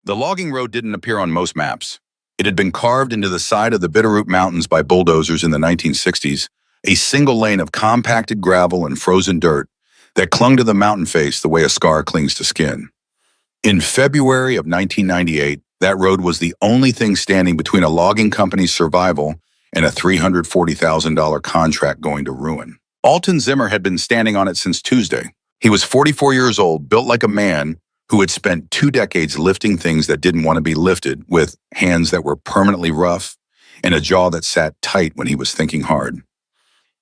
The logging road didn't appear on most maps. It had been carved into the side of the Bitterroot Mountains by bulldozers in the 1960s, a single lane of compacted gravel and frozen dirt that clung to the mountain face the way a scar clings to skin. In February of 1998, that road was the only thing standing between a logging company's survival and a $340,000 contract going to ruin. Alton Zimmer had been standing on it since Tuesday. He was 44 years old, built like a man who had spent 2 decades lifting things that didn't want to be lifted, with hands that were permanently rough and a jaw that sat tight when he was thinking hard.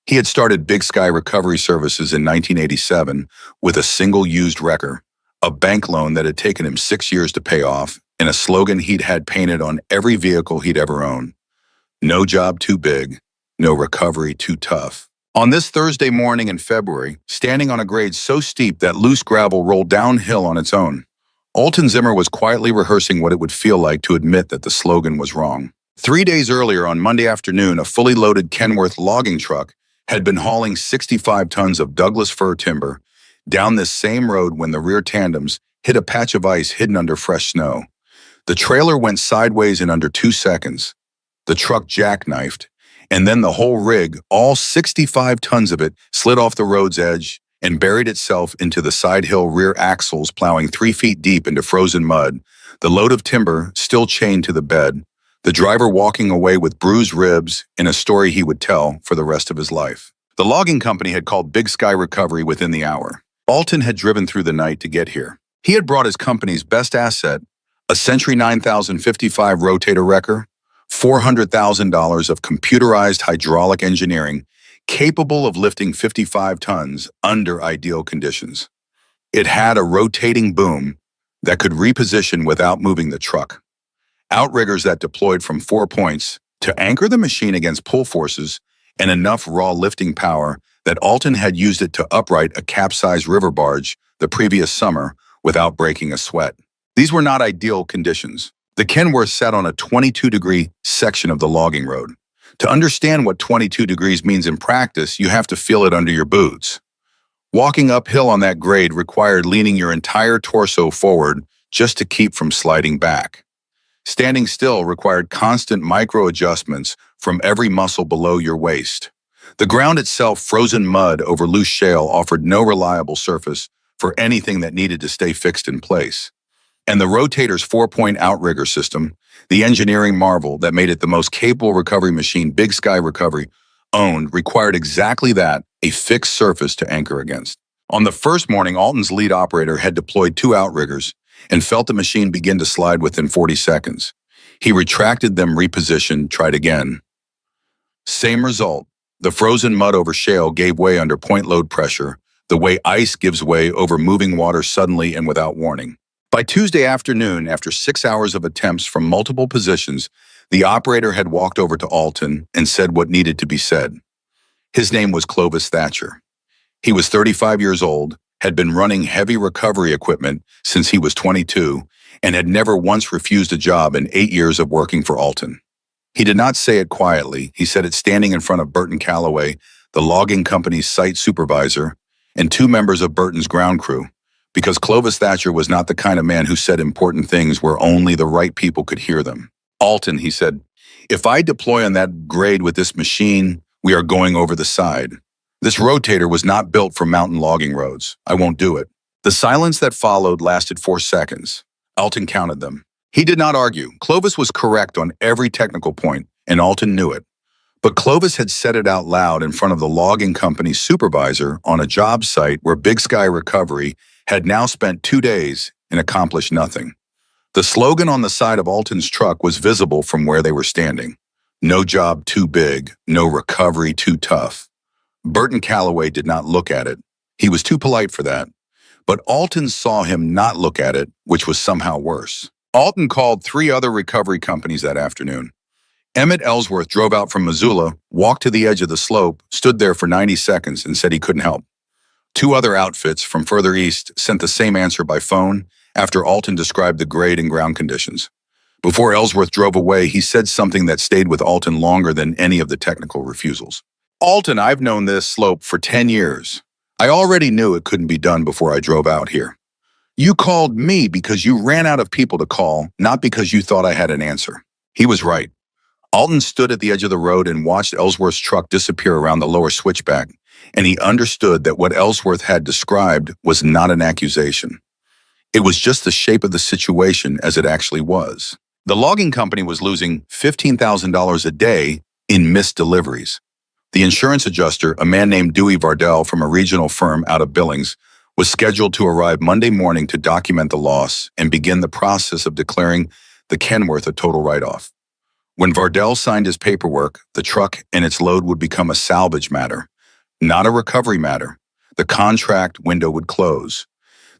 He had started Big Sky Recovery Services in 1987 with a single used wrecker, a bank loan that had taken him 6 years to pay off, and a slogan he'd had painted on every vehicle he'd ever owned: no job too big, no recovery too tough. On this Thursday morning in February, standing on a grade so steep that loose gravel rolled downhill on its own, Alton Zimmer was quietly rehearsing what it would feel like to admit that the slogan was wrong. 3 days earlier, on Monday afternoon, a fully loaded Kenworth logging truck had been hauling 65 tons of Douglas fir timber down this same road when the rear tandems hit a patch of ice hidden under fresh snow. The trailer went sideways in under 2 seconds. The truck jackknifed, and then the whole rig, all 65 tons of it, slid off the road's edge and buried itself into the side hill rear axles, plowing 3 feet deep into frozen mud, the load of timber still chained to the bed, the driver walking away with bruised ribs in a story he would tell for the rest of his life. The logging company had called Big Sky Recovery within the hour. Alton had driven through the night to get here. He had brought his company's best asset, a Century 9055 rotator wrecker, $400,000 of computerized hydraulic engineering capable of lifting 55 tons under ideal conditions. It had a rotating boom that could reposition without moving the truck, outriggers that deployed from 4 points to anchor the machine against pull forces, and enough raw lifting power that Alton had used it to upright a capsized river barge the previous summer without breaking a sweat. These were not ideal conditions. The Kenworth sat on a 22-degree section of the logging road. To understand what 22 degrees means in practice, you have to feel it under your boots. Walking uphill on that grade required leaning your entire torso forward just to keep from sliding back. Standing still required constant micro-adjustments from every muscle below your waist. The ground itself, frozen mud over loose shale, offered no reliable surface for anything that needed to stay fixed in place. And the rotator's 4-point outrigger system, the engineering marvel that made it the most capable recovery machine Big Sky Recovery owned, required exactly that, a fixed surface to anchor against. On the first morning, Alton's lead operator had deployed 2 outriggers and felt the machine begin to slide within 40 seconds. He retracted them, repositioned, tried again. Same result. The frozen mud over shale gave way under point load pressure, the way ice gives way over moving water suddenly and without warning. By Tuesday afternoon, after 6 hours of attempts from multiple positions, the operator had walked over to Alton and said what needed to be said. His name was Clovis Thatcher. He was 35 years old, had been running heavy recovery equipment since he was 22, and had never once refused a job in 8 years of working for Alton. He did not say it quietly. He said it standing in front of Burton Calloway, the logging company's site supervisor, and 2 members of Burton's ground crew, because Clovis Thatcher was not the kind of man who said important things where only the right people could hear them. Alton, he said, if I deploy on that grade with this machine, we are going over the side. This rotator was not built for mountain logging roads. I won't do it. The silence that followed lasted 4 seconds. Alton counted them. He did not argue. Clovis was correct on every technical point, and Alton knew it. But Clovis had said it out loud in front of the logging company's supervisor on a job site where Big Sky Recovery had now spent 2 days and accomplished nothing. The slogan on the side of Alton's truck was visible from where they were standing: no job too big, no recovery too tough. Burton Calloway did not look at it. He was too polite for that. But Alton saw him not look at it, which was somehow worse. Alton called 3 other recovery companies that afternoon. Emmett Ellsworth drove out from Missoula, walked to the edge of the slope, stood there for 90 seconds, and said he couldn't help. 2 other outfits from further east sent the same answer by phone after Alton described the grade and ground conditions. Before Ellsworth drove away, he said something that stayed with Alton longer than any of the technical refusals. Alton, I've known this slope for 10 years. I already knew it couldn't be done before I drove out here. You called me because you ran out of people to call, not because you thought I had an answer. He was right. Alton stood at the edge of the road and watched Ellsworth's truck disappear around the lower switchback, and he understood that what Ellsworth had described was not an accusation. It was just the shape of the situation as it actually was. The logging company was losing $15,000 a day in missed deliveries. The insurance adjuster, a man named Dewey Vardell from a regional firm out of Billings, was scheduled to arrive Monday morning to document the loss and begin the process of declaring the Kenworth a total write-off. When Vardell signed his paperwork, the truck and its load would become a salvage matter, not a recovery matter. The contract window would close.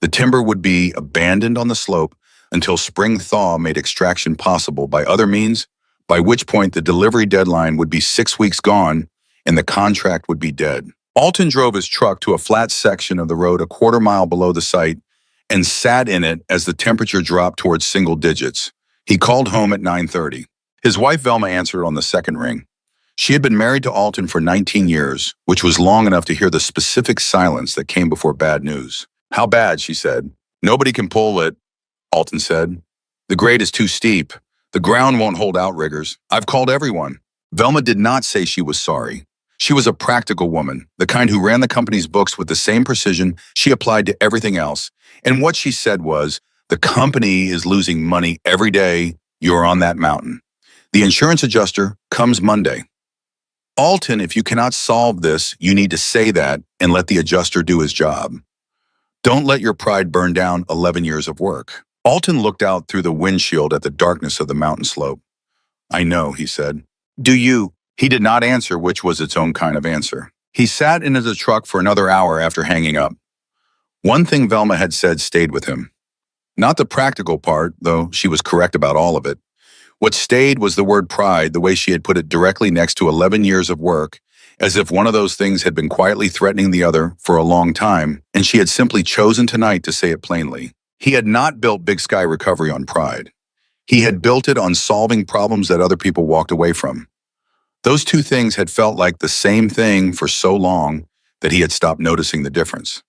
The timber would be abandoned on the slope until spring thaw made extraction possible by other means, by which point the delivery deadline would be 6 weeks gone and the contract would be dead. Alton drove his truck to a flat section of the road a quarter mile below the site and sat in it as the temperature dropped towards single digits. He called home at 9:30. His wife Velma answered on the second ring. She had been married to Alton for 19 years, which was long enough to hear the specific silence that came before bad news. "How bad?" she said. "Nobody can pull it," Alton said. "The grade is too steep. The ground won't hold outriggers. I've called everyone." Velma did not say she was sorry. She was a practical woman, the kind who ran the company's books with the same precision she applied to everything else. And what she said was, "The company is losing money every day you're on that mountain. The insurance adjuster comes Monday. Alton, if you cannot solve this, you need to say that and let the adjuster do his job. Don't let your pride burn down 11 years of work." Alton looked out through the windshield at the darkness of the mountain slope. "I know," he said. "Do you?" He did not answer, which was its own kind of answer. He sat in his truck for another hour after hanging up. One thing Velma had said stayed with him. Not the practical part, though she was correct about all of it. What stayed was the word pride, the way she had put it directly next to 11 years of work, as if one of those things had been quietly threatening the other for a long time, and she had simply chosen tonight to say it plainly. He had not built Big Sky Recovery on pride. He had built it on solving problems that other people walked away from. Those two things had felt like the same thing for so long that he had stopped noticing the difference.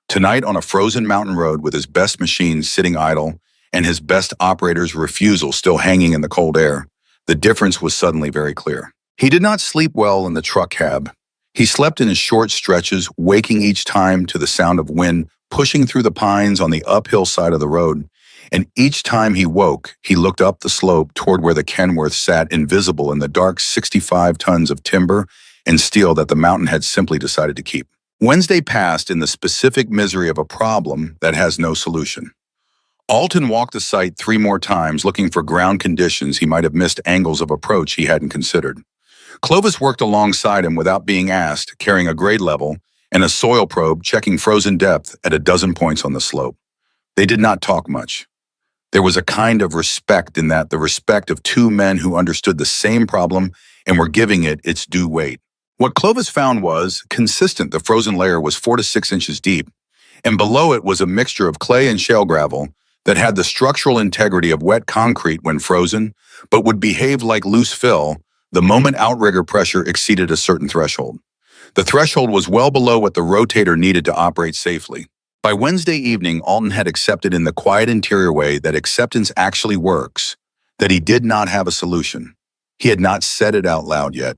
Tonight, on a frozen mountain road with his best machines sitting idle and his best operator's refusal still hanging in the cold air, the difference was suddenly very clear. He did not sleep well in the truck cab. He slept in his short stretches, waking each time to the sound of wind pushing through the pines on the uphill side of the road. And each time he woke, he looked up the slope toward where the Kenworth sat invisible in the dark 65 tons of timber and steel that the mountain had simply decided to keep. Wednesday passed in the specific misery of a problem that has no solution. Alton walked the site 3 more times looking for ground conditions he might have missed, angles of approach he hadn't considered. Clovis worked alongside him without being asked, carrying a grade level and a soil probe checking frozen depth at a dozen points on the slope. They did not talk much. There was a kind of respect in that, the respect of two men who understood the same problem and were giving it its due weight. What Clovis found was consistent. The frozen layer was 4 to 6 inches deep, and below it was a mixture of clay and shale gravel that had the structural integrity of wet concrete when frozen, but would behave like loose fill the moment outrigger pressure exceeded a certain threshold. The threshold was well below what the rotator needed to operate safely. By Wednesday evening, Alton had accepted in the quiet interior way that acceptance actually works, that he did not have a solution. He had not said it out loud yet.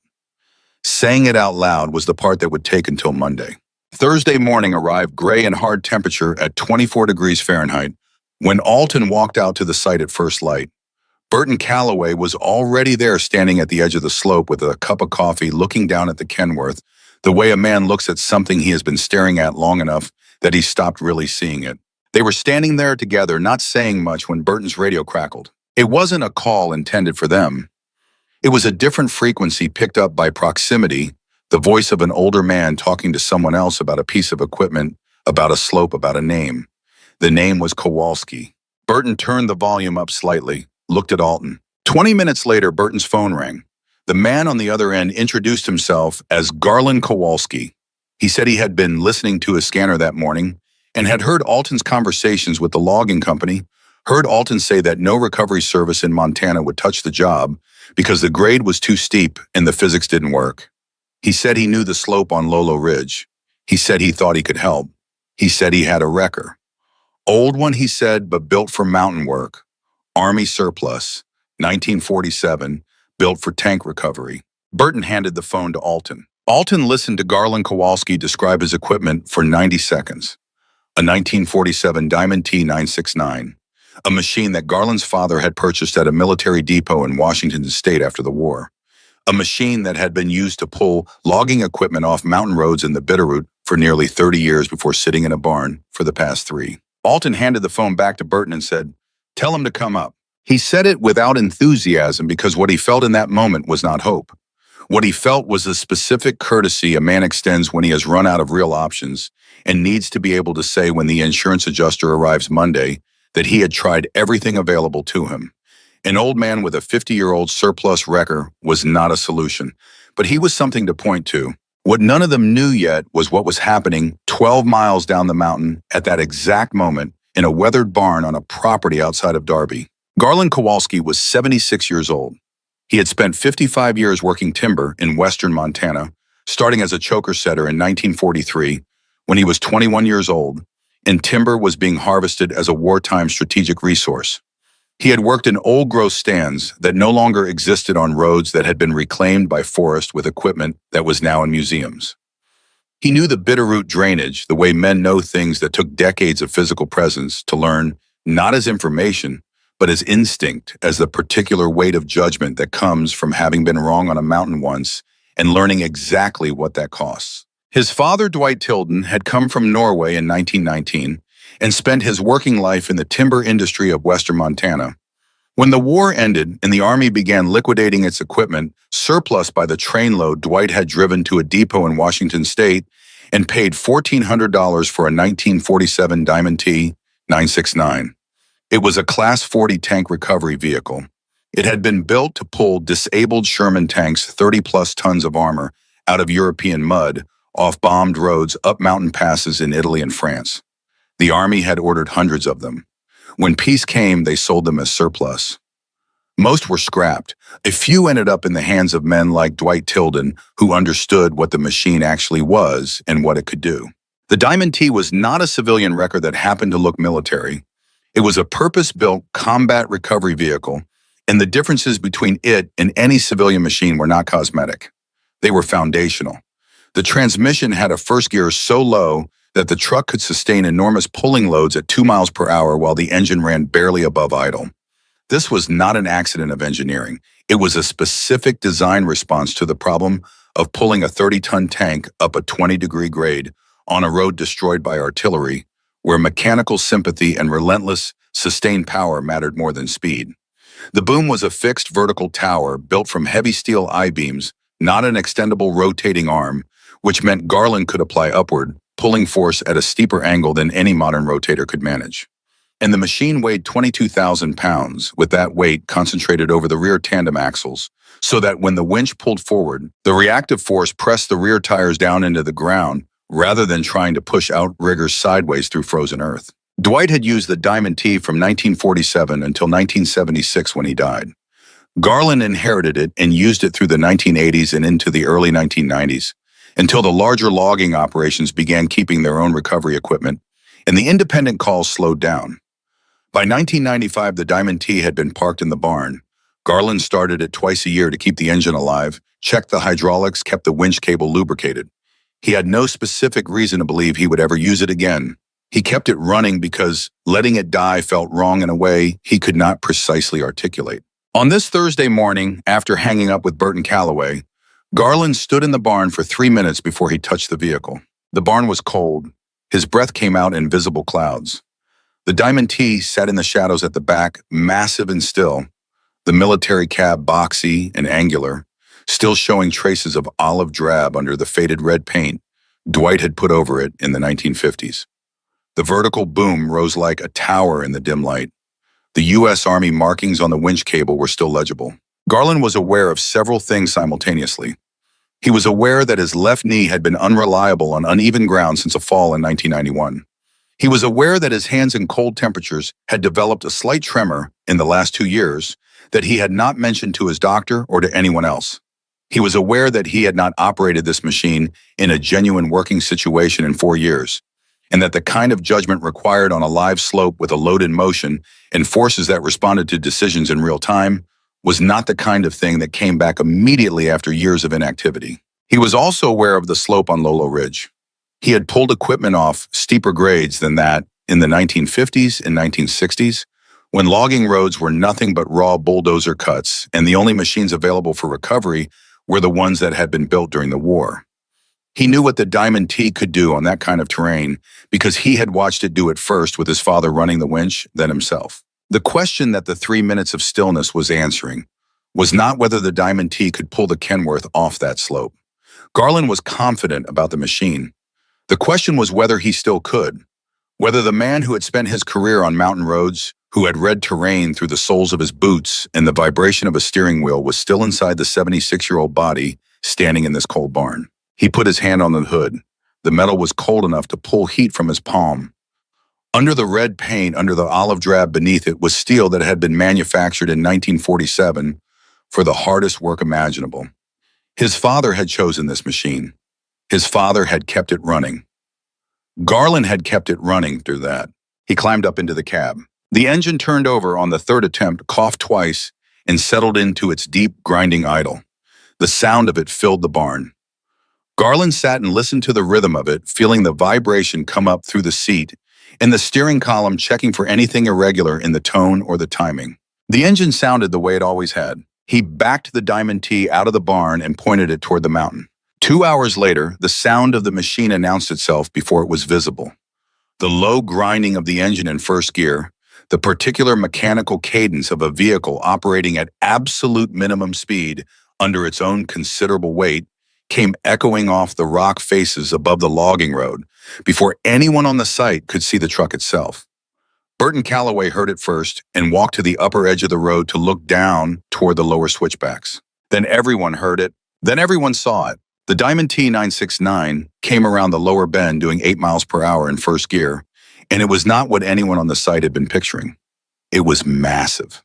Saying it out loud was the part that would take until Monday. Thursday morning arrived gray and hard temperature at 24 degrees Fahrenheit when Alton walked out to the site at first light. Burton Calloway was already there standing at the edge of the slope with a cup of coffee looking down at the Kenworth, the way a man looks at something he has been staring at long enough that he stopped really seeing it. They were standing there together, not saying much, when Burton's radio crackled. It wasn't a call intended for them. It was a different frequency picked up by proximity, the voice of an older man talking to someone else about a piece of equipment, about a slope, about a name. The name was Kowalski. Burton turned the volume up slightly, looked at Alton. 20 minutes later, Burton's phone rang. The man on the other end introduced himself as Garland Kowalski. He said he had been listening to his scanner that morning and had heard Alton's conversations with the logging company, heard Alton say that no recovery service in Montana would touch the job because the grade was too steep and the physics didn't work. He said he knew the slope on Lolo Ridge. He said he thought he could help. He said he had a wrecker. Old one, he said, but built for mountain work. Army surplus, 1947, built for tank recovery. Burton handed the phone to Alton. Alton listened to Garland Kowalski describe his equipment for 90 seconds. A 1947 Diamond T-969, a machine that Garland's father had purchased at a military depot in Washington state after the war. A machine that had been used to pull logging equipment off mountain roads in the Bitterroot for nearly 30 years before sitting in a barn for the past 3. Alton handed the phone back to Burton and said, "Tell him to come up." He said it without enthusiasm because what he felt in that moment was not hope. What he felt was the specific courtesy a man extends when he has run out of real options and needs to be able to say when the insurance adjuster arrives Monday that he had tried everything available to him. An old man with a 50-year-old surplus wrecker was not a solution, but he was something to point to. What none of them knew yet was what was happening 12 miles down the mountain at that exact moment in a weathered barn on a property outside of Darby. Garland Kowalski was 76 years old. He had spent 55 years working timber in western Montana, starting as a choker setter in 1943 when he was 21 years old, and timber was being harvested as a wartime strategic resource. He had worked in old-growth stands that no longer existed on roads that had been reclaimed by forest with equipment that was now in museums. He knew the Bitterroot drainage the way men know things that took decades of physical presence to learn, not as information, but as instinct, as the particular weight of judgment that comes from having been wrong on a mountain once and learning exactly what that costs. His father, Dwight Tilden, had come from Norway in 1919 and spent his working life in the timber industry of western Montana. When the war ended and the Army began liquidating its equipment, surplus by the trainload, Dwight had driven to a depot in Washington state and paid $1,400 for a 1947 Diamond T-969. It was a Class 40 tank recovery vehicle. It had been built to pull disabled Sherman tanks 30-plus tons of armor out of European mud off bombed roads up mountain passes in Italy and France. The Army had ordered hundreds of them. When peace came, they sold them as surplus. Most were scrapped. A few ended up in the hands of men like Dwight Tilden, who understood what the machine actually was and what it could do. The Diamond T was not a civilian wrecker that happened to look military. It was a purpose-built combat recovery vehicle, and the differences between it and any civilian machine were not cosmetic. They were foundational. The transmission had a first gear so low that the truck could sustain enormous pulling loads at 2 miles per hour while the engine ran barely above idle. This was not an accident of engineering. It was a specific design response to the problem of pulling a 30-ton tank up a 20-degree grade on a road destroyed by artillery, where mechanical sympathy and relentless, sustained power mattered more than speed. The boom was a fixed vertical tower built from heavy steel I-beams, not an extendable rotating arm, which meant Garland could apply upward, pulling force at a steeper angle than any modern rotator could manage. And the machine weighed 22,000 pounds, with that weight concentrated over the rear tandem axles, so that when the winch pulled forward, the reactive force pressed the rear tires down into the ground rather than trying to push outriggers sideways through frozen earth. Dwight had used the Diamond T from 1947 until 1976 when he died. Garland inherited it and used it through the 1980s and into the early 1990s, until the larger logging operations began keeping their own recovery equipment, and the independent calls slowed down. By 1995, the Diamond T had been parked in the barn. Garland started it twice a year to keep the engine alive, checked the hydraulics, kept the winch cable lubricated. He had no specific reason to believe he would ever use it again. He kept it running because letting it die felt wrong in a way he could not precisely articulate. On this Thursday morning, after hanging up with Burton Calloway, Garland stood in the barn for 3 minutes before he touched the vehicle. The barn was cold. His breath came out in visible clouds. The Diamond T sat in the shadows at the back, massive and still, the military cab boxy and angular, still showing traces of olive drab under the faded red paint Dwight had put over it in the 1950s. The vertical boom rose like a tower in the dim light. The U.S. Army markings on the winch cable were still legible. Garland was aware of several things simultaneously. He was aware that his left knee had been unreliable on uneven ground since a fall in 1991. He was aware that his hands in cold temperatures had developed a slight tremor in the last 2 years that he had not mentioned to his doctor or to anyone else. He was aware that he had not operated this machine in a genuine working situation in 4 years. and that the kind of judgment required on a live slope with a load in motion and forces that responded to decisions in real time was not the kind of thing that came back immediately after years of inactivity. He was also aware of the slope on Lolo Ridge. He had pulled equipment off steeper grades than that in the 1950s and 1960s, when logging roads were nothing but raw bulldozer cuts, and the only machines available for recovery were the ones that had been built during the war. He knew what the Diamond T could do on that kind of terrain because he had watched it do it first with his father running the winch, then himself. The question that the 3 minutes of stillness was answering was not whether the Diamond T could pull the Kenworth off that slope. Garland was confident about the machine. The question was whether he still could, whether the man who had spent his career on mountain roads, who had read terrain through the soles of his boots and the vibration of a steering wheel, was still inside the 76-year-old body standing in this cold barn. He put his hand on the hood. The metal was cold enough to pull heat from his palm. Under the red paint, under the olive drab beneath it, was steel that had been manufactured in 1947 for the hardest work imaginable. His father had chosen this machine. His father had kept it running. Garland had kept it running through that. He climbed up into the cab. The engine turned over on the third attempt, coughed twice, and settled into its deep, grinding idle. The sound of it filled the barn. Garland sat and listened to the rhythm of it, feeling the vibration come up through the seat, and the steering column checking for anything irregular in the tone or the timing. The engine sounded the way it always had. He backed the Diamond T out of the barn and pointed it toward the mountain. 2 hours later, the sound of the machine announced itself before it was visible. The low grinding of the engine in first gear, the particular mechanical cadence of a vehicle operating at absolute minimum speed under its own considerable weight, came echoing off the rock faces above the logging road before anyone on the site could see the truck itself. Burton Calloway heard it first and walked to the upper edge of the road to look down toward the lower switchbacks. Then everyone heard it. Then everyone saw it. The Diamond T969 came around the lower bend doing 8 miles per hour in first gear, and it was not what anyone on the site had been picturing. It was massive.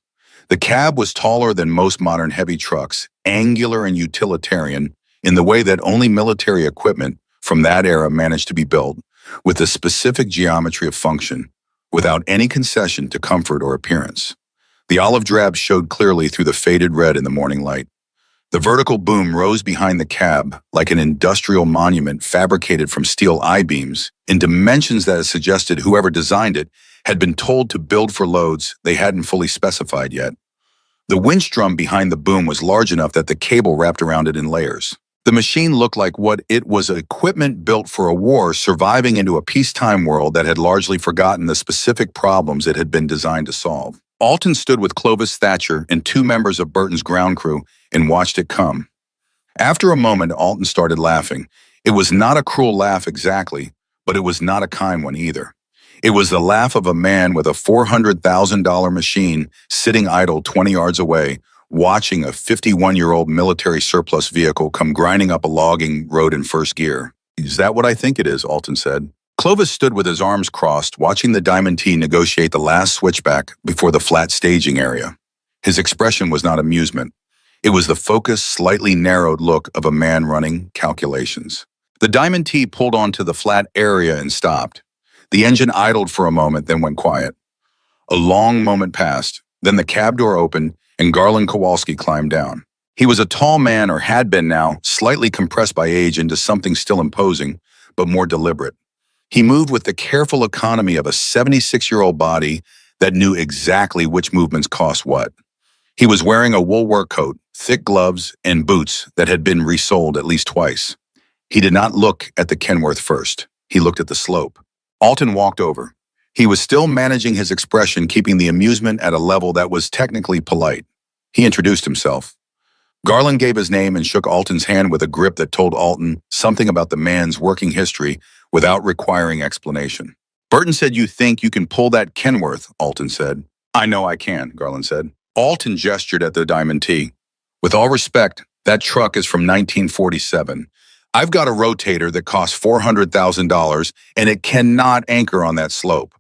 The cab was taller than most modern heavy trucks, angular and utilitarian in the way that only military equipment from that era managed to be built, with a specific geometry of function, without any concession to comfort or appearance. The olive drab showed clearly through the faded red in the morning light. The vertical boom rose behind the cab like an industrial monument fabricated from steel I-beams in dimensions that suggested whoever designed it had been told to build for loads they hadn't fully specified yet. The winch drum behind the boom was large enough that the cable wrapped around it in layers. The machine looked like what it was equipment built for a war surviving into a peacetime world that had largely forgotten the specific problems it had been designed to solve. Alton stood with Clovis Thatcher and 2 members of Burton's ground crew and watched it come. After a moment, Alton started laughing. It was not a cruel laugh exactly, but it was not a kind one either. It was the laugh of a man with a $400,000 machine sitting idle 20 yards away, watching a 51-year-old military surplus vehicle come grinding up a logging road in first gear. "Is that what I think it is?" Alton said. Clovis stood with his arms crossed, watching the Diamond T negotiate the last switchback before the flat staging area. His expression was not amusement. It was the focused, slightly narrowed look of a man running calculations. The Diamond T pulled onto the flat area and stopped. The engine idled for a moment, then went quiet. A long moment passed. Then the cab door opened, and Garland Kowalski climbed down. He was a tall man, or had been now, slightly compressed by age into something still imposing, but more deliberate. He moved with the careful economy of a 76-year-old body that knew exactly which movements cost what. He was wearing a wool work coat, thick gloves, and boots that had been resoled at least twice. He did not look at the Kenworth first. He looked at the slope. Alton walked over. He was still managing his expression, keeping the amusement at a level that was technically polite. He introduced himself. Garland gave his name and shook Alton's hand with a grip that told Alton something about the man's working history without requiring explanation. "Burton said you think you can pull that Kenworth," Alton said. "I know I can," Garland said. Alton gestured at the Diamond T. "With all respect, that truck is from 1947. I've got a rotator that costs $400,000, and it cannot anchor on that slope.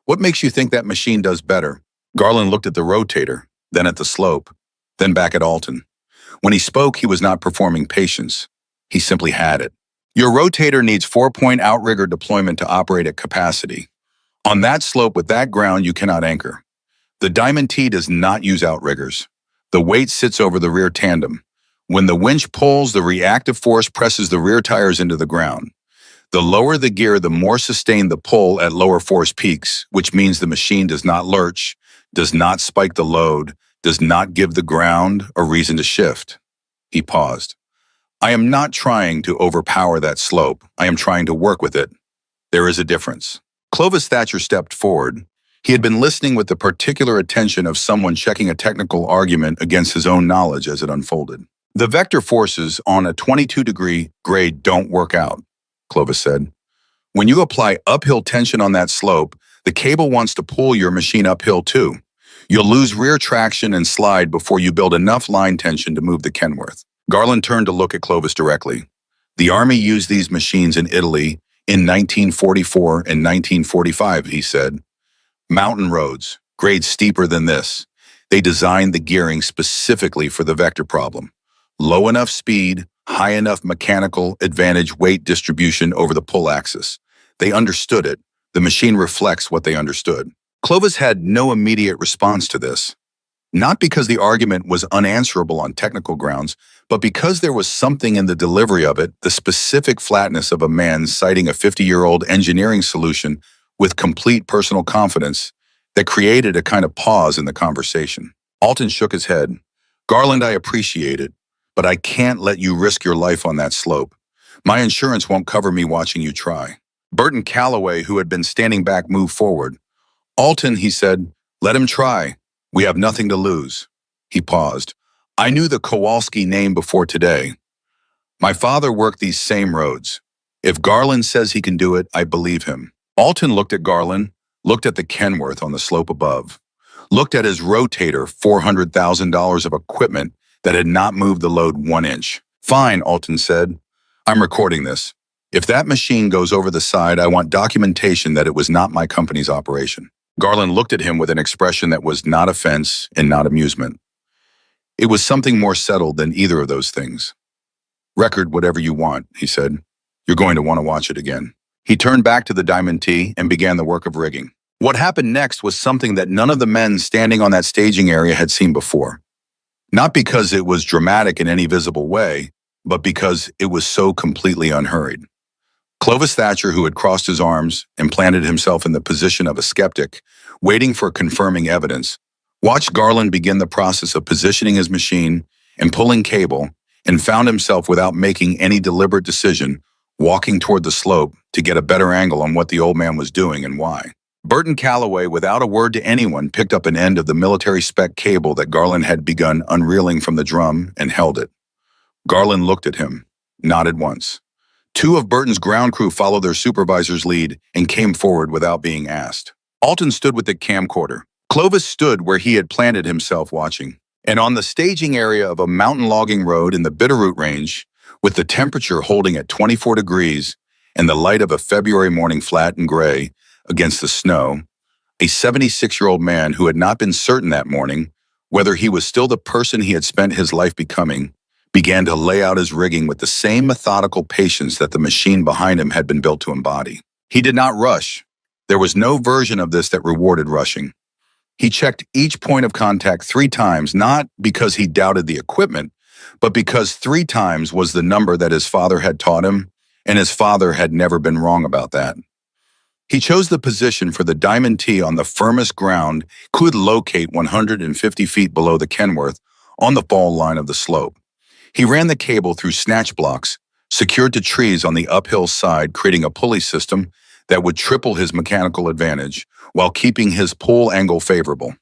What makes you think that machine does better?" Garland looked at the rotator, then at the slope, then back at Alton. When he spoke, he was not performing patience. He simply had it. Your rotator needs 4-point outrigger deployment to operate at capacity. On that slope with that ground, you cannot anchor. The Diamond T does not use outriggers. The weight sits over the rear tandem. When the winch pulls, the reactive force presses the rear tires into the ground. The lower the gear, the more sustained the pull at lower force peaks, which means the machine does not lurch, does not spike the load, does not give the ground a reason to shift. He paused. I am not trying to overpower that slope. I am trying to work with it. There is a difference. Clovis Thatcher stepped forward. He had been listening with the particular attention of someone checking a technical argument against his own knowledge as it unfolded. The vector forces on a 22-degree grade don't work out, Clovis said. When you apply uphill tension on that slope, the cable wants to pull your machine uphill too. You'll lose rear traction and slide before you build enough line tension to move the Kenworth. Garland turned to look at Clovis directly. The Army used these machines in Italy in 1944 and 1945, he said. Mountain roads, grades steeper than this. They designed the gearing specifically for the vector problem. Low enough speed, high enough mechanical advantage weight distribution over the pull axis. They understood it. The machine reflects what they understood. Clovis had no immediate response to this. Not because the argument was unanswerable on technical grounds, but because there was something in the delivery of it, the specific flatness of a man citing a 50-year-old engineering solution with complete personal confidence that created a kind of pause in the conversation. Alton shook his head. Garland, I appreciate it, but I can't let you risk your life on that slope. My insurance won't cover me watching you try. Burton Calloway, who had been standing back, moved forward. Alton, he said, let him try. We have nothing to lose. He paused. I knew the Kowalski name before today. My father worked these same roads. If Garland says he can do it, I believe him. Alton looked at Garland, looked at the Kenworth on the slope above, looked at his rotator, $400,000 of equipment that had not moved the load 1 inch. Fine, Alton said. I'm recording this. If that machine goes over the side, I want documentation that it was not my company's operation. Garland looked at him with an expression that was not offense and not amusement. It was something more settled than either of those things. Record whatever you want, he said. You're going to want to watch it again. He turned back to the Diamond T and began the work of rigging. What happened next was something that none of the men standing on that staging area had seen before. Not because it was dramatic in any visible way, but because it was so completely unhurried. Clovis Thatcher, who had crossed his arms and planted himself in the position of a skeptic, waiting for confirming evidence, watched Garland begin the process of positioning his machine and pulling cable, and found himself, without making any deliberate decision, walking toward the slope to get a better angle on what the old man was doing and why. Burton Calloway, without a word to anyone, picked up an end of the military spec cable that Garland had begun unreeling from the drum and held it. Garland looked at him, nodded once. 2 of Burton's ground crew followed their supervisor's lead and came forward without being asked. Alton stood with the camcorder. Clovis stood where he had planted himself watching. And on the staging area of a mountain logging road in the Bitterroot Range, with the temperature holding at 24 degrees and the light of a February morning flat and gray against the snow, a 76-year-old man who had not been certain that morning whether he was still the person he had spent his life becoming, began to lay out his rigging with the same methodical patience that the machine behind him had been built to embody. He did not rush. There was no version of this that rewarded rushing. He checked each point of contact 3 times, not because he doubted the equipment, but because 3 times was the number that his father had taught him, and his father had never been wrong about that. He chose the position for the Diamond T on the firmest ground could locate 150 feet below the Kenworth on the fall line of the slope. He ran the cable through snatch blocks, secured to trees on the uphill side, creating a pulley system that would triple his mechanical advantage while keeping his pull angle favorable.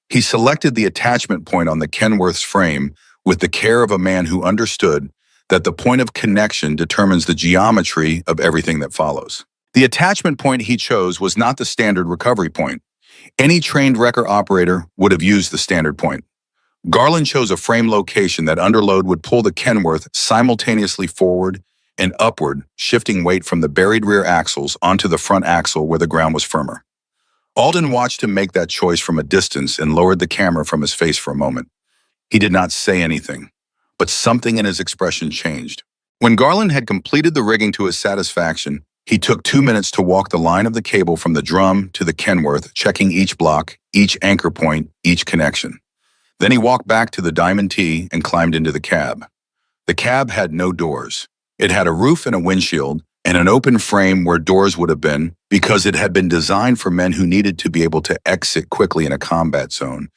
He selected the attachment point on the Kenworth's frame with the care of a man who understood that the point of connection determines the geometry of everything that follows. The attachment point he chose was not the standard recovery point. Any trained wrecker operator would have used the standard point. Garland chose a frame location that under load would pull the Kenworth simultaneously forward and upward, shifting weight from the buried rear axles onto the front axle where the ground was firmer. Alden watched him make that choice from a distance and lowered the camera from his face for a moment. He did not say anything, but something in his expression changed. When Garland had completed the rigging to his satisfaction, he took 2 minutes to walk the line of the cable from the drum to the Kenworth, checking each block, each anchor point, each connection. Then he walked back to the Diamond T and climbed into the cab. The cab had no doors. It had a roof and a windshield, and an open frame where doors would have been because it had been designed for men who needed to be able to exit quickly in a combat zone.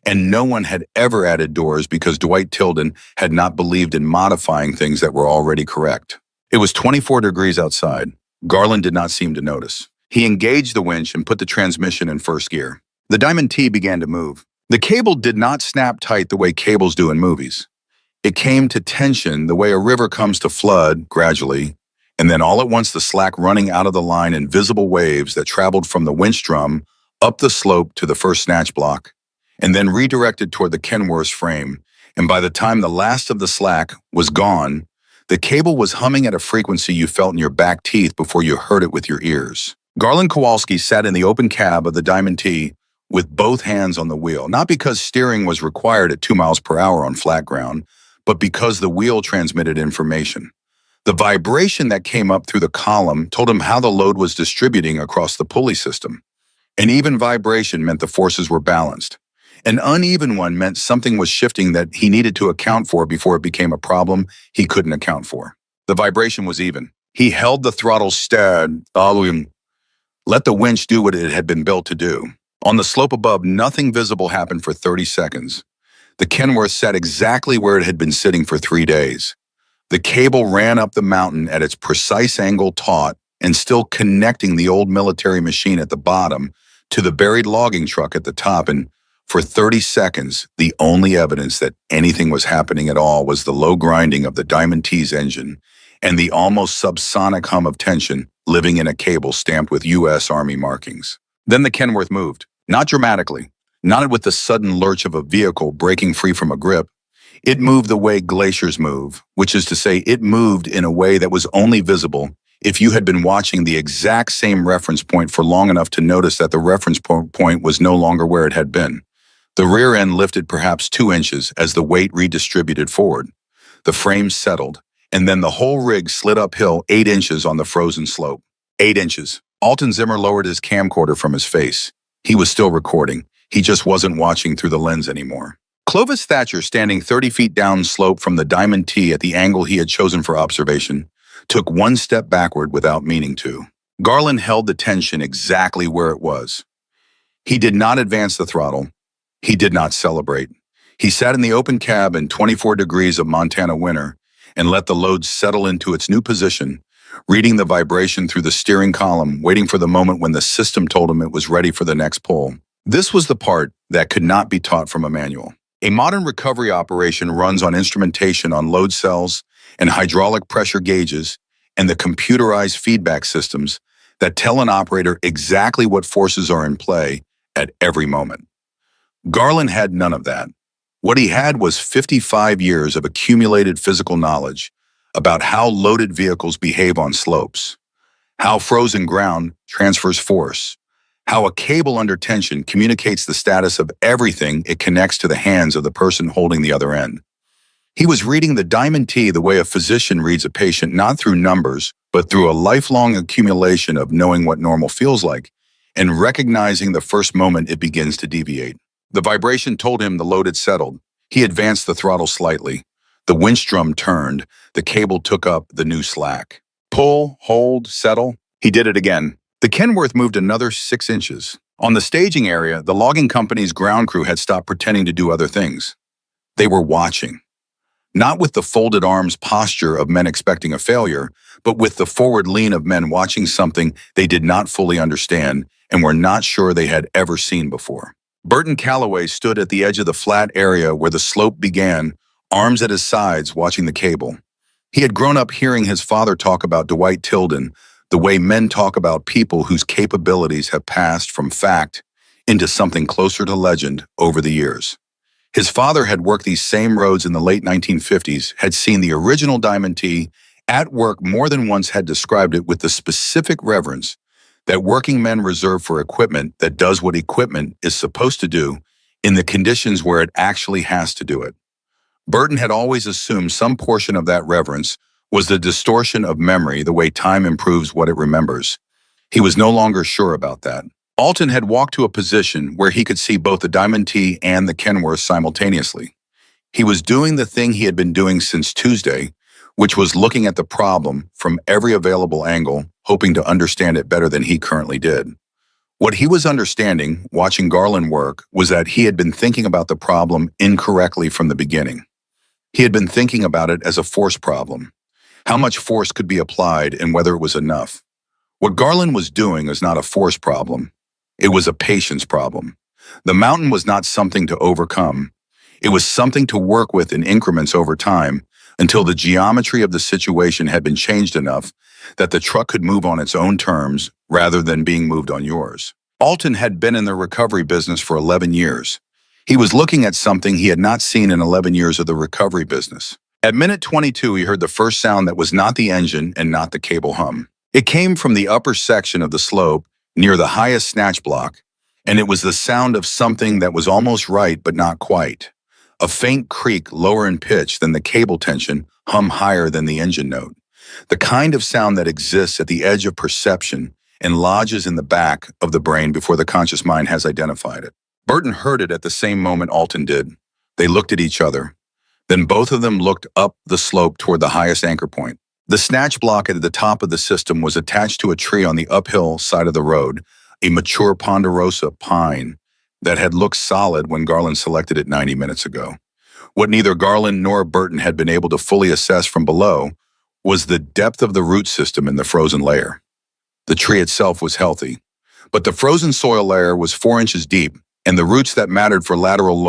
And no one had ever added doors because Dwight Tilden had not believed in modifying things that were already correct. It was 24 degrees outside. Garland did not seem to notice. He engaged the winch and put the transmission in first gear. The Diamond T began to move. The cable did not snap tight the way cables do in movies. It came to tension the way a river comes to flood, gradually, and then all at once the slack running out of the line in visible waves that traveled from the winch drum up the slope to the first snatch block, and then redirected toward the Kenworth's frame, and by the time the last of the slack was gone, the cable was humming at a frequency you felt in your back teeth before you heard it with your ears. Garland Kowalski sat in the open cab of the Diamond T with both hands on the wheel, not because steering was required at 2 miles per hour on flat ground, but because the wheel transmitted information. The vibration that came up through the column told him how the load was distributing across the pulley system. An even vibration meant the forces were balanced. An uneven one meant something was shifting that he needed to account for before it became a problem he couldn't account for. The vibration was even. He held the throttle steady, let the winch do what it had been built to do. On the slope above, nothing visible happened for 30 seconds. The Kenworth sat exactly where it had been sitting for 3 days. The cable ran up the mountain at its precise angle taut and still connecting the old military machine at the bottom to the buried logging truck at the top, and for 30 seconds, the only evidence that anything was happening at all was the low grinding of the Diamond T's engine and the almost subsonic hum of tension living in a cable stamped with U.S. Army markings. Then the Kenworth moved, not dramatically, not with the sudden lurch of a vehicle breaking free from a grip. It moved the way glaciers move, which is to say it moved in a way that was only visible if you had been watching the exact same reference point for long enough to notice that the reference point was no longer where it had been. The rear end lifted perhaps 2 inches as the weight redistributed forward. The frame settled, and then the whole rig slid uphill 8 inches on the frozen slope. 8 inches. Alton Zimmer lowered his camcorder from his face. He was still recording. He just wasn't watching through the lens anymore. Clovis Thatcher, standing 30 feet down slope from the Diamond T at the angle he had chosen for observation, took 1 step backward without meaning to. Garland held the tension exactly where it was. He did not advance the throttle. He did not celebrate. He sat in the open cab in 24 degrees of Montana winter and let the load settle into its new position, reading the vibration through the steering column, waiting for the moment when the system told him it was ready for the next pull. This was the part that could not be taught from a manual. A modern recovery operation runs on instrumentation on load cells and hydraulic pressure gauges and the computerized feedback systems that tell an operator exactly what forces are in play at every moment. Garland had none of that. What he had was 55 years of accumulated physical knowledge about how loaded vehicles behave on slopes, how frozen ground transfers force, how a cable under tension communicates the status of everything it connects to the hands of the person holding the other end. He was reading the Diamond T the way a physician reads a patient, not through numbers, but through a lifelong accumulation of knowing what normal feels like and recognizing the first moment it begins to deviate. The vibration told him the load had settled. He advanced the throttle slightly. The winch drum turned. The cable took up the new slack. Pull, hold, settle. He did it again. The Kenworth moved another 6 inches. On the staging area, the logging company's ground crew had stopped pretending to do other things. They were watching. Not with the folded arms posture of men expecting a failure, but with the forward lean of men watching something they did not fully understand and were not sure they had ever seen before. Burton Calloway stood at the edge of the flat area where the slope began, arms at his sides, watching the cable. He had grown up hearing his father talk about Dwight Tilden, the way men talk about people whose capabilities have passed from fact into something closer to legend over the years. His father had worked these same roads in the late 1950s, had seen the original Diamond T at work more than once, had described it with the specific reverence that working men reserve for equipment that does what equipment is supposed to do in the conditions where it actually has to do it. Burton had always assumed some portion of that reverence Was the distortion of memory the way time improves what it remembers? He was no longer sure about that. Alton had walked to a position where he could see both the Diamond T and the Kenworth simultaneously. He was doing the thing he had been doing since Tuesday, which was looking at the problem from every available angle, hoping to understand it better than he currently did. What he was understanding, watching Garland work, was that he had been thinking about the problem incorrectly from the beginning. He had been thinking about it as a force problem. How much force could be applied and whether it was enough. What Garland was doing is not a force problem. It was a patience problem. The mountain was not something to overcome. It was something to work with in increments over time until the geometry of the situation had been changed enough that the truck could move on its own terms rather than being moved on yours. Alton had been in the recovery business for 11 years. He was looking at something he had not seen in 11 years of the recovery business. At minute 22, he heard the first sound that was not the engine and not the cable hum. It came from the upper section of the slope near the highest snatch block, and it was the sound of something that was almost right but not quite. A faint creak lower in pitch than the cable tension, hum higher than the engine note. The kind of sound that exists at the edge of perception and lodges in the back of the brain before the conscious mind has identified it. Burton heard it at the same moment Alton did. They looked at each other. Then both of them looked up the slope toward the highest anchor point. The snatch block at the top of the system was attached to a tree on the uphill side of the road, a mature ponderosa pine that had looked solid when Garland selected it 90 minutes ago. What neither Garland nor Burton had been able to fully assess from below was the depth of the root system in the frozen layer. The tree itself was healthy, but the frozen soil layer was 4 inches deep, and the roots that mattered for lateral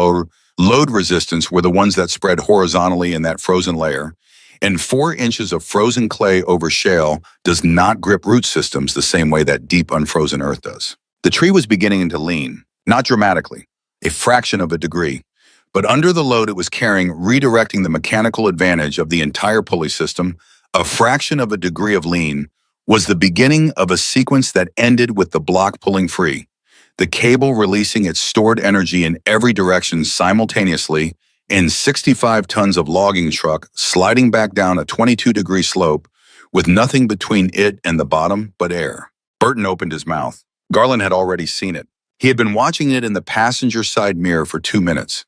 load resistance were the ones that spread horizontally in that frozen layer, and 4 inches of frozen clay over shale does not grip root systems the same way that deep unfrozen earth does. The tree was beginning to lean, not dramatically, a fraction of a degree, but under the load it was carrying, redirecting the mechanical advantage of the entire pulley system. A fraction of a degree of lean was the beginning of a sequence that ended with the block pulling free, the cable releasing its stored energy in every direction simultaneously, and 65 tons of logging truck sliding back down a 22-degree slope with nothing between it and the bottom but air. Burton opened his mouth. Garland had already seen it. He had been watching it in the passenger side mirror for 2 minutes.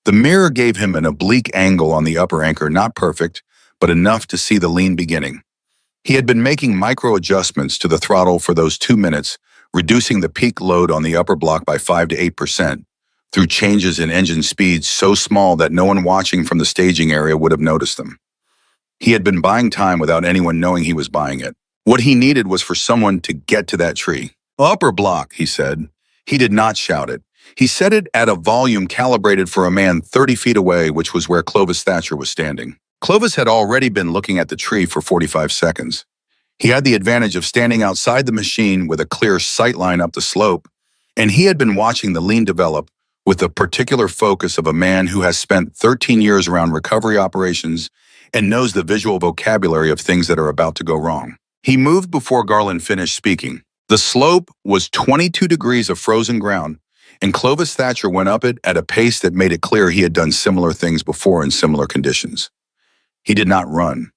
The mirror gave him an oblique angle on the upper anchor, not perfect, but enough to see the lean beginning. He had been making micro adjustments to the throttle for those 2 minutes, reducing the peak load on the upper block by 5 to 8%, through changes in engine speeds so small that no one watching from the staging area would have noticed them. He had been buying time without anyone knowing he was buying it. What he needed was for someone to get to that tree. Upper block, he said. He did not shout it. He said it at a volume calibrated for a man 30 feet away, which was where Clovis Thatcher was standing. Clovis had already been looking at the tree for 45 seconds. He had the advantage of standing outside the machine with a clear sight line up the slope, and he had been watching the lean develop with the particular focus of a man who has spent 13 years around recovery operations and knows the visual vocabulary of things that are about to go wrong. He moved before Garland finished speaking. The slope was 22 degrees of frozen ground, and Clovis Thatcher went up it at a pace that made it clear he had done similar things before in similar conditions. He did not run.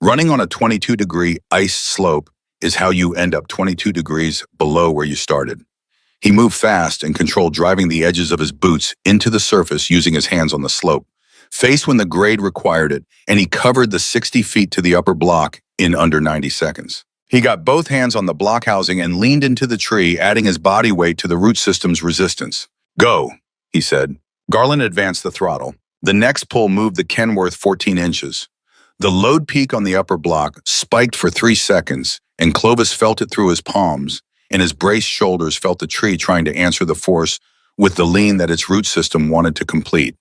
Running on a 22-degree ice slope is how you end up 22 degrees below where you started. He moved fast and controlled driving the edges of his boots into the surface using his hands on the slope, faced when the grade required it, and he covered the 60 feet to the upper block in under 90 seconds. He got both hands on the block housing and leaned into the tree, adding his body weight to the root system's resistance. "Go," he said. Garland advanced the throttle. The next pull moved the Kenworth 14 inches. The load peak on the upper block spiked for 3 seconds, and Clovis felt it through his palms, and his braced shoulders felt the tree trying to answer the force with the lean that its root system wanted to complete.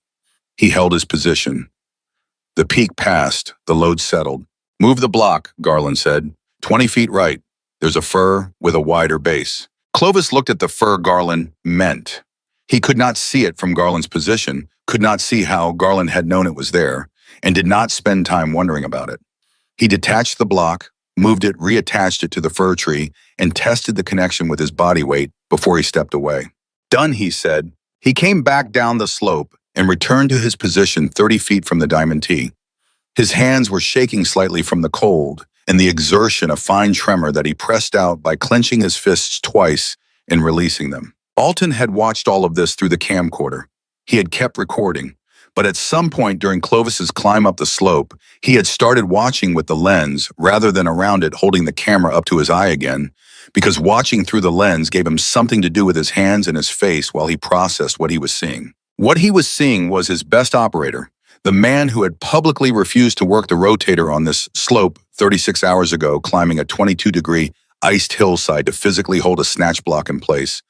He held his position. The peak passed, the load settled. "Move the block," Garland said. 20 feet right. There's a fir with a wider base. Clovis looked at the fir Garland meant. He could not see it from Garland's position, could not see how Garland had known it was there, and did not spend time wondering about it. He detached the block, moved it, reattached it to the fir tree, and tested the connection with his body weight before he stepped away. "Done," he said. He came back down the slope and returned to his position 30 feet from the Diamond T. His hands were shaking slightly from the cold and the exertion of fine tremor that he pressed out by clenching his fists twice and releasing them. Alton had watched all of this through the camcorder. He had kept recording, but at some point during Clovis's climb up the slope, he had started watching with the lens rather than around it, holding the camera up to his eye again, because watching through the lens gave him something to do with his hands and his face while he processed what he was seeing. What he was seeing was his best operator, the man who had publicly refused to work the rotator on this slope 36 hours ago, climbing a 22-degree iced hillside to physically hold a snatch block in place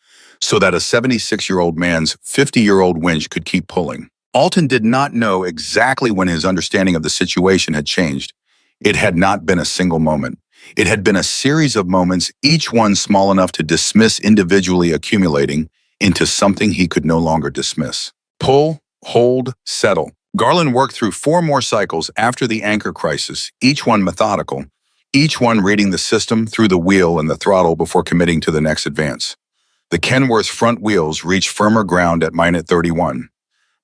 so that a 76-year-old man's 50-year-old winch could keep pulling. Alton did not know exactly when his understanding of the situation had changed. It had not been a single moment. It had been a series of moments, each one small enough to dismiss individually, accumulating into something he could no longer dismiss. Pull, hold, settle. Garland worked through 4 more cycles after the anchor crisis, each one methodical, each one reading the system through the wheel and the throttle before committing to the next advance. The Kenworth's front wheels reached firmer ground at minute 31.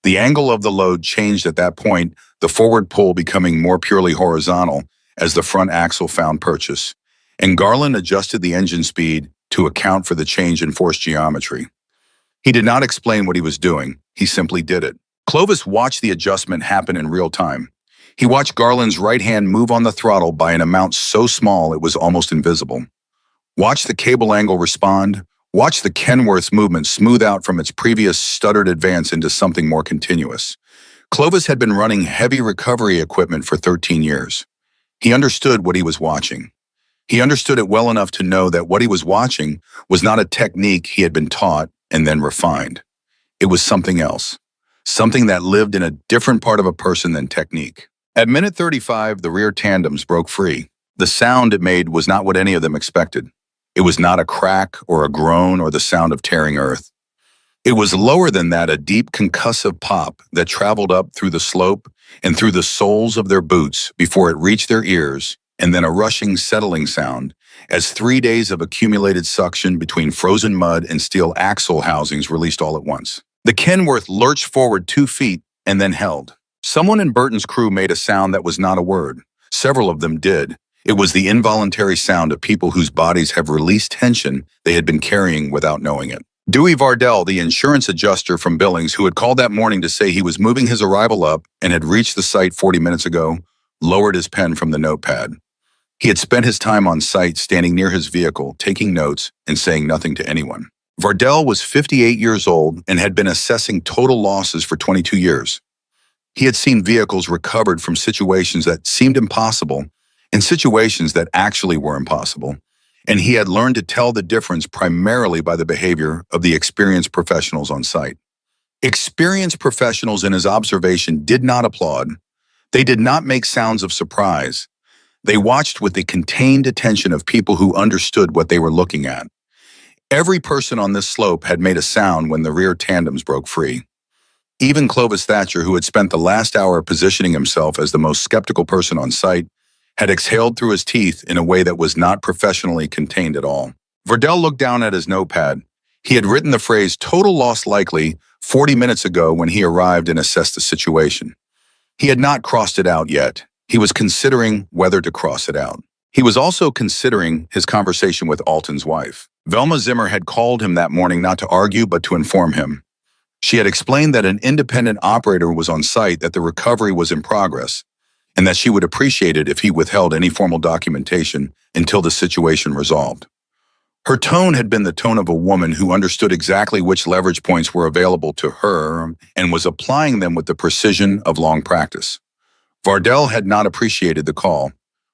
The angle of the load changed at that point, the forward pull becoming more purely horizontal as the front axle found purchase, and Garland adjusted the engine speed to account for the change in force geometry. He did not explain what he was doing, he simply did it. Clovis watched the adjustment happen in real time. He watched Garland's right hand move on the throttle by an amount so small it was almost invisible. Watch the cable angle respond. Watch the Kenworth's movement smooth out from its previous stuttered advance into something more continuous. Clovis had been running heavy recovery equipment for 13 years. He understood what he was watching. He understood it well enough to know that what he was watching was not a technique he had been taught and then refined. It was something else, something that lived in a different part of a person than technique. At minute 35, the rear tandems broke free. The sound it made was not what any of them expected. It was not a crack or a groan or the sound of tearing earth. It was lower than that, a deep concussive pop that traveled up through the slope and through the soles of their boots before it reached their ears, and then a rushing, settling sound as 3 days of accumulated suction between frozen mud and steel axle housings released all at once. The Kenworth lurched forward 2 feet and then held. Someone in Burton's crew made a sound that was not a word. Several of them did. It was the involuntary sound of people whose bodies have released tension they had been carrying without knowing it. Dewey Vardell, the insurance adjuster from Billings, who had called that morning to say he was moving his arrival up and had reached the site 40 minutes ago, lowered his pen from the notepad. He had spent his time on site standing near his vehicle, taking notes and saying nothing to anyone. Vardell was 58 years old and had been assessing total losses for 22 years. He had seen vehicles recovered from situations that seemed impossible and situations that actually were impossible, and he had learned to tell the difference primarily by the behavior of the experienced professionals on site. Experienced professionals in his observation did not applaud. They did not make sounds of surprise. They watched with the contained attention of people who understood what they were looking at. Every person on this slope had made a sound when the rear tandems broke free. Even Clovis Thatcher, who had spent the last hour positioning himself as the most skeptical person on site, had exhaled through his teeth in a way that was not professionally contained at all. Vardell looked down at his notepad. He had written the phrase "total loss likely" 40 minutes ago when he arrived and assessed the situation. He had not crossed it out yet. He was considering whether to cross it out. He was also considering his conversation with Alton's wife. Velma Zimmer had called him that morning not to argue but to inform him. She had explained that an independent operator was on site, that the recovery was in progress, and that she would appreciate it if he withheld any formal documentation until the situation resolved. Her tone had been the tone of a woman who understood exactly which leverage points were available to her and was applying them with the precision of long practice. Vardell had not appreciated the call,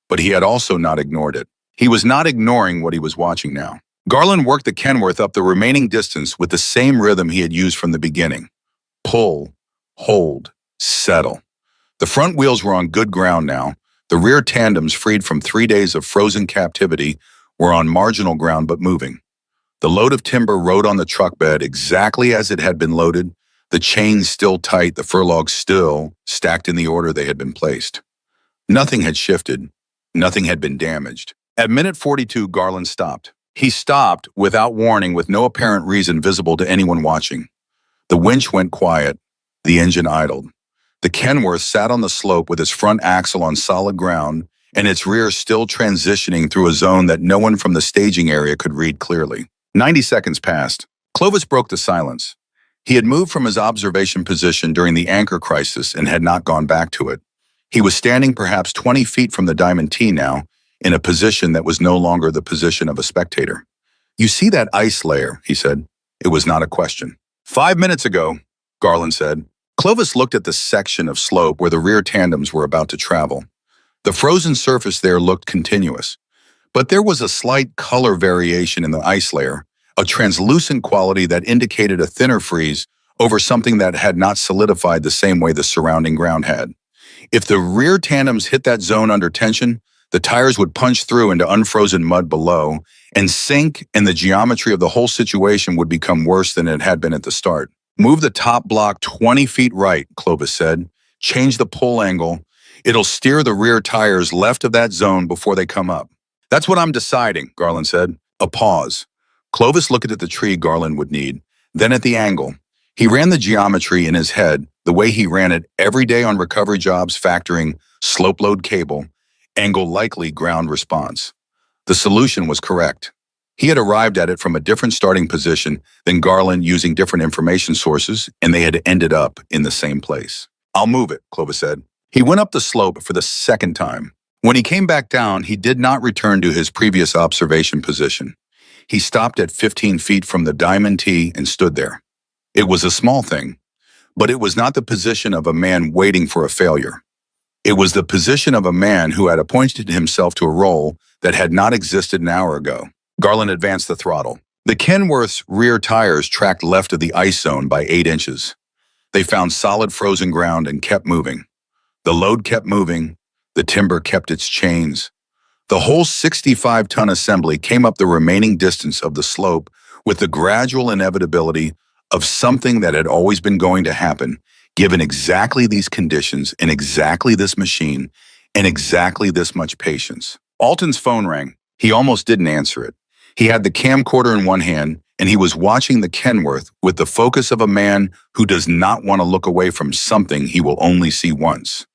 but he had also not ignored it. He was not ignoring what he was watching now. Garland worked the Kenworth up the remaining distance with the same rhythm he had used from the beginning. Pull, hold, settle. The front wheels were on good ground now. The rear tandems, freed from 3 days of frozen captivity, were on marginal ground but moving. The load of timber rode on the truck bed exactly as it had been loaded, the chains still tight, the furlogs still stacked in the order they had been placed. Nothing had shifted. Nothing had been damaged. At minute 42, Garland stopped. He stopped without warning, with no apparent reason visible to anyone watching. The winch went quiet. The engine idled. The Kenworth sat on the slope with its front axle on solid ground and its rear still transitioning through a zone that no one from the staging area could read clearly. 90 seconds passed. Clovis broke the silence. He had moved from his observation position during the anchor crisis and had not gone back to it. He was standing perhaps 20 feet from the Diamond T now, in a position that was no longer the position of a spectator. "You see that ice layer?" he said. It was not a question. "5 minutes ago," Garland said. Clovis looked at the section of slope where the rear tandems were about to travel. The frozen surface there looked continuous, but there was a slight color variation in the ice layer, a translucent quality that indicated a thinner freeze over something that had not solidified the same way the surrounding ground had. If the rear tandems hit that zone under tension, the tires would punch through into unfrozen mud below and sink, and the geometry of the whole situation would become worse than it had been at the start. "Move the top block 20 feet right," Clovis said. "Change the pull angle. It'll steer the rear tires left of that zone before they come up." "That's what I'm deciding," Garland said. A pause. Clovis looked at the tree Garland would need, then at the angle. He ran the geometry in his head the way he ran it every day on recovery jobs factoring slope load cable, angle likely ground response. The solution was correct. He had arrived at it from a different starting position than Garland using different information sources, and they had ended up in the same place. "I'll move it," Clovis said. He went up the slope for the second time. When he came back down, he did not return to his previous observation position. He stopped at 15 feet from the Diamond T and stood there. It was a small thing, but it was not the position of a man waiting for a failure. It was the position of a man who had appointed himself to a role that had not existed an hour ago. Garland advanced the throttle. The Kenworth's rear tires tracked left of the ice zone by 8 inches. They found solid frozen ground and kept moving. The load kept moving. The timber kept its chains. The whole 65-ton assembly came up the remaining distance of the slope with the gradual inevitability of something that had always been going to happen, given exactly these conditions and exactly this machine and exactly this much patience. Alton's phone rang. He almost didn't answer it. He had the camcorder in one hand, and he was watching the Kenworth with the focus of a man who does not want to look away from something he will only see once.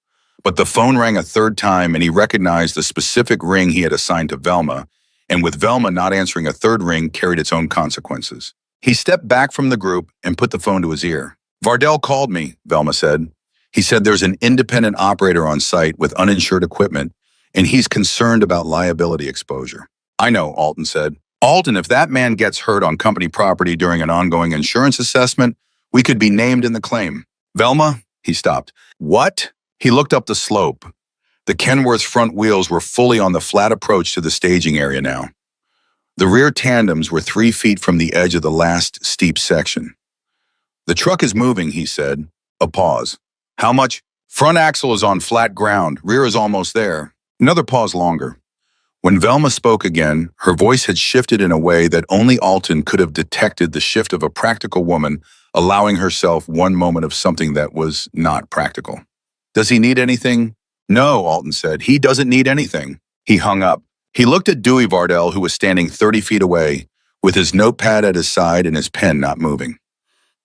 But the phone rang a third time, and he recognized the specific ring he had assigned to Velma, and with Velma not answering a third ring carried its own consequences. He stepped back from the group and put the phone to his ear. "Vardell called me," Velma said. "He said there's an independent operator on site with uninsured equipment, and he's concerned about liability exposure." "I know," Alton said. "Alton, if that man gets hurt on company property during an ongoing insurance assessment, we could be named in the claim." "Velma?" He stopped. "What?" He looked up the slope. The Kenworth's front wheels were fully on the flat approach to the staging area now. The rear tandems were 3 feet from the edge of the last steep section. "The truck is moving," he said. A pause. "How much?" "Front axle is on flat ground. Rear is almost there." Another pause longer. When Velma spoke again, her voice had shifted in a way that only Alton could have detected the shift of a practical woman allowing herself one moment of something that was not practical. "Does he need anything?" "No," Alton said. "He doesn't need anything." He hung up. He looked at Dewey Vardell, who was standing 30 feet away, with his notepad at his side and his pen not moving.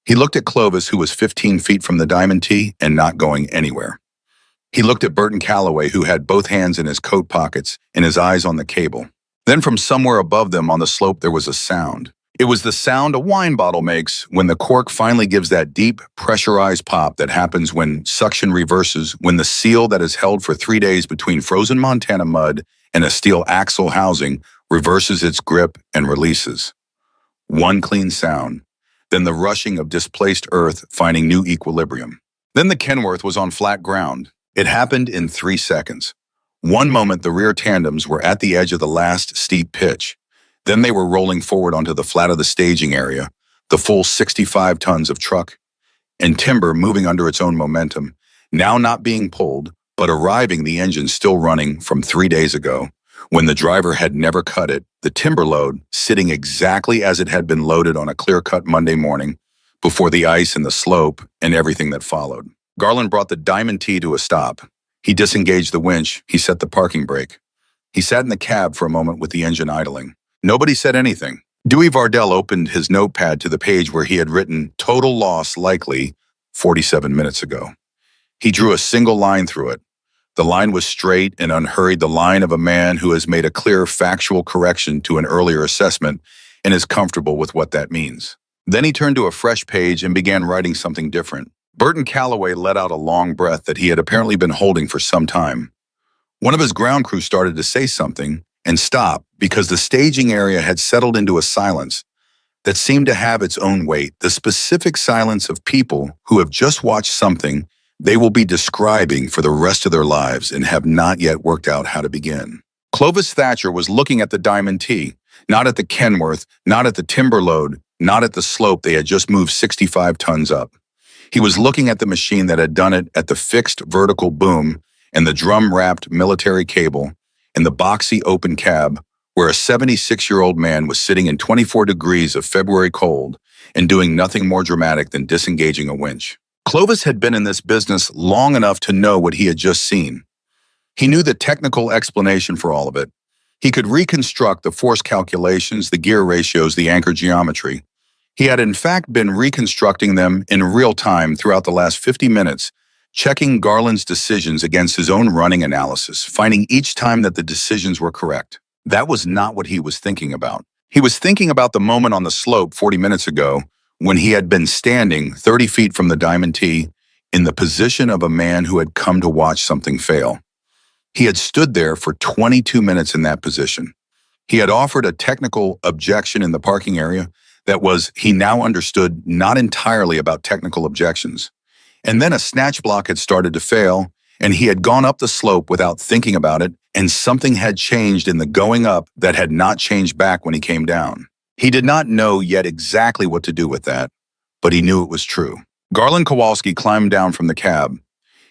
He looked at Clovis, who was 15 feet from the Diamond T and not going anywhere. He looked at Burton Calloway, who had both hands in his coat pockets and his eyes on the cable. Then from somewhere above them on the slope there was a sound. It was the sound a wine bottle makes when the cork finally gives that deep, pressurized pop that happens when suction reverses, when the seal that is held for 3 days between frozen Montana mud and a steel axle housing reverses its grip and releases. One clean sound, then the rushing of displaced earth finding new equilibrium. Then the Kenworth was on flat ground. It happened in 3 seconds. One moment the rear tandems were at the edge of the last steep pitch. Then they were rolling forward onto the flat of the staging area, the full 65 tons of truck and timber moving under its own momentum, now not being pulled, but arriving the engine still running from 3 days ago, when the driver had never cut it, the timber load sitting exactly as it had been loaded on a clear-cut Monday morning, before the ice and the slope and everything that followed. Garland brought the Diamond T to a stop. He disengaged the winch. He set the parking brake. He sat in the cab for a moment with the engine idling. Nobody said anything. Dewey Vardell opened his notepad to the page where he had written "total loss likely" 47 minutes ago. He drew a single line through it. The line was straight and unhurried, the line of a man who has made a clear factual correction to an earlier assessment and is comfortable with what that means. Then he turned to a fresh page and began writing something different. Burton Calloway let out a long breath that he had apparently been holding for some time. One of his ground crew started to say something and stop because the staging area had settled into a silence that seemed to have its own weight, the specific silence of people who have just watched something they will be describing for the rest of their lives and have not yet worked out how to begin. Clovis Thatcher was looking at the Diamond T, not at the Kenworth, not at the timber load, not at the slope they had just moved 65 tons up. He was looking at the machine that had done it, at the fixed vertical boom and the drum-wrapped military cable and the boxy open cab where a 76-year-old man was sitting in 24 degrees of February cold and doing nothing more dramatic than disengaging a winch. Clovis had been in this business long enough to know what he had just seen. He knew the technical explanation for all of it. He could reconstruct the force calculations, the gear ratios, the anchor geometry. He had in fact been reconstructing them in real time throughout the last 50 minutes, checking Garland's decisions against his own running analysis, finding each time that the decisions were correct. That was not what he was thinking about. He was thinking about the moment on the slope 40 minutes ago when he had been standing 30 feet from the Diamond T in the position of a man who had come to watch something fail. He had stood there for 22 minutes in that position. He had offered a technical objection in the parking area that was, he now understood, not entirely about technical objections. And then a snatch block had started to fail, and he had gone up the slope without thinking about it, and something had changed in the going up that had not changed back when he came down. He did not know yet exactly what to do with that, but he knew it was true. Garland Kowalski climbed down from the cab.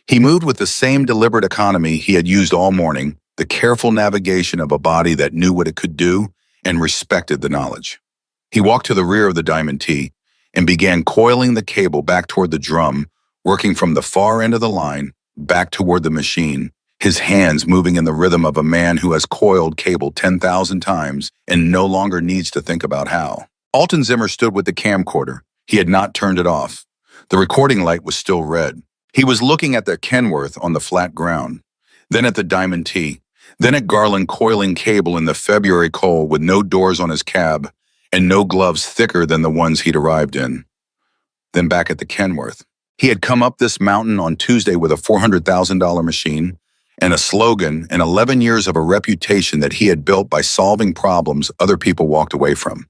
He moved with the same deliberate economy he had used all morning, the careful navigation of a body that knew what it could do and respected the knowledge. He walked to the rear of the Diamond T and began coiling the cable back toward the drum, working from the far end of the line back toward the machine, his hands moving in the rhythm of a man who has coiled cable 10,000 times and no longer needs to think about how. Alton Zimmer stood with the camcorder. He had not turned it off. The recording light was still red. He was looking at the Kenworth on the flat ground, then at the Diamond T, then at Garland coiling cable in the February cold with no doors on his cab and no gloves thicker than the ones he'd arrived in. Then back at the Kenworth. He had come up this mountain on Tuesday with a $400,000 machine and a slogan and 11 years of a reputation that he had built by solving problems other people walked away from.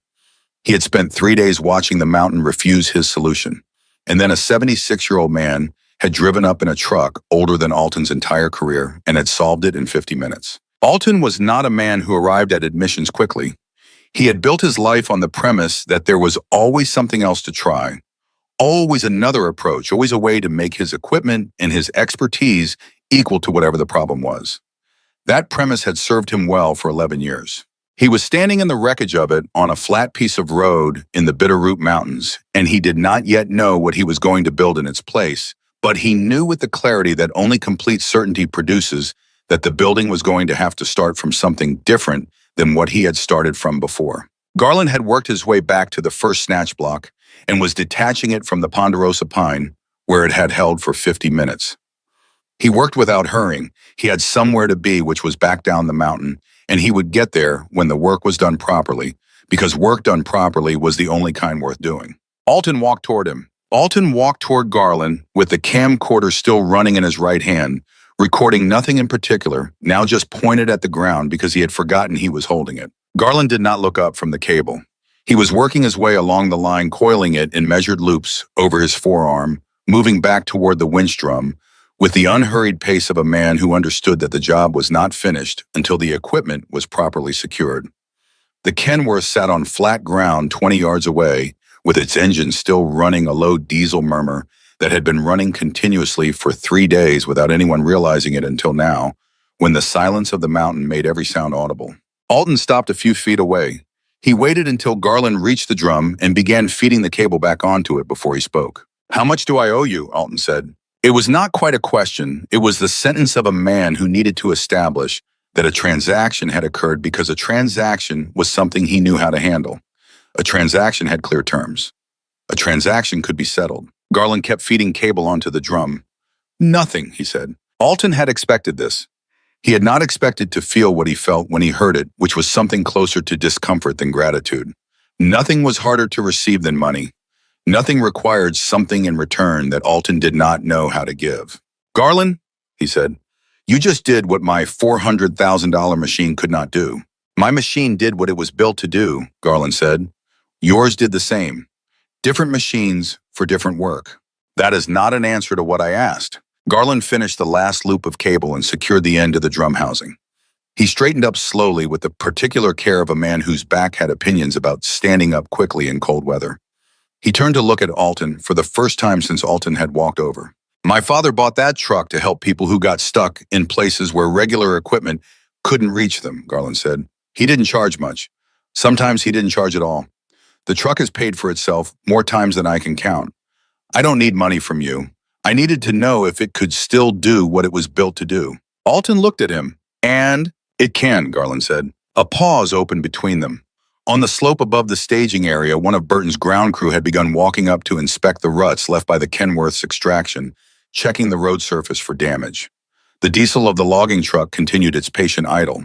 He had spent 3 days watching the mountain refuse his solution. And then a 76-year-old man had driven up in a truck older than Alton's entire career and had solved it in 50 minutes. Alton was not a man who arrived at admissions quickly. He had built his life on the premise that there was always something else to try, always another approach, always a way to make his equipment and his expertise equal to whatever the problem was. That premise had served him well for 11 years. He was standing in the wreckage of it on a flat piece of road in the Bitterroot Mountains, and he did not yet know what he was going to build in its place, but he knew with the clarity that only complete certainty produces that the building was going to have to start from something different than what he had started from before. Garland had worked his way back to the first snatch block and was detaching it from the ponderosa pine where it had held for 50 minutes. He worked without hurrying. He had somewhere to be, which was back down the mountain, and he would get there when the work was done properly, because work done properly was the only kind worth doing. Alton walked toward him. Alton walked toward Garland with the camcorder still running in his right hand, recording nothing in particular, now just pointed at the ground because he had forgotten he was holding it. Garland did not look up from the cable. He was working his way along the line, coiling it in measured loops over his forearm, moving back toward the winch drum, with the unhurried pace of a man who understood that the job was not finished until the equipment was properly secured. The Kenworth sat on flat ground 20 yards away, with its engine still running a low diesel murmur that had been running continuously for 3 days without anyone realizing it until now, when the silence of the mountain made every sound audible. Alton stopped a few feet away. He waited until Garland reached the drum and began feeding the cable back onto it before he spoke. "How much do I owe you?" Alton said. It was not quite a question. It was the sentence of a man who needed to establish that a transaction had occurred because a transaction was something he knew how to handle. A transaction had clear terms. A transaction could be settled. Garland kept feeding cable onto the drum. Nothing, he said. Alton had expected this. He had not expected to feel what he felt when he heard it, which was something closer to discomfort than gratitude. Nothing was harder to receive than money. Nothing required something in return that Alton did not know how to give. Garland, he said, you just did what my $400,000 machine could not do. My machine did what it was built to do, Garland said. Yours did the same. Different machines for different work. That is not an answer to what I asked. Garland finished the last loop of cable and secured the end of the drum housing. He straightened up slowly with the particular care of a man whose back had opinions about standing up quickly in cold weather. He turned to look at Alton for the first time since Alton had walked over. My father bought that truck to help people who got stuck in places where regular equipment couldn't reach them, Garland said. He didn't charge much. Sometimes he didn't charge at all. The truck has paid for itself more times than I can count. I don't need money from you. I needed to know if it could still do what it was built to do. Alton looked at him. And it can, Garland said. A pause opened between them. On the slope above the staging area, one of Burton's ground crew had begun walking up to inspect the ruts left by the Kenworth's extraction, checking the road surface for damage. The diesel of the logging truck continued its patient idle.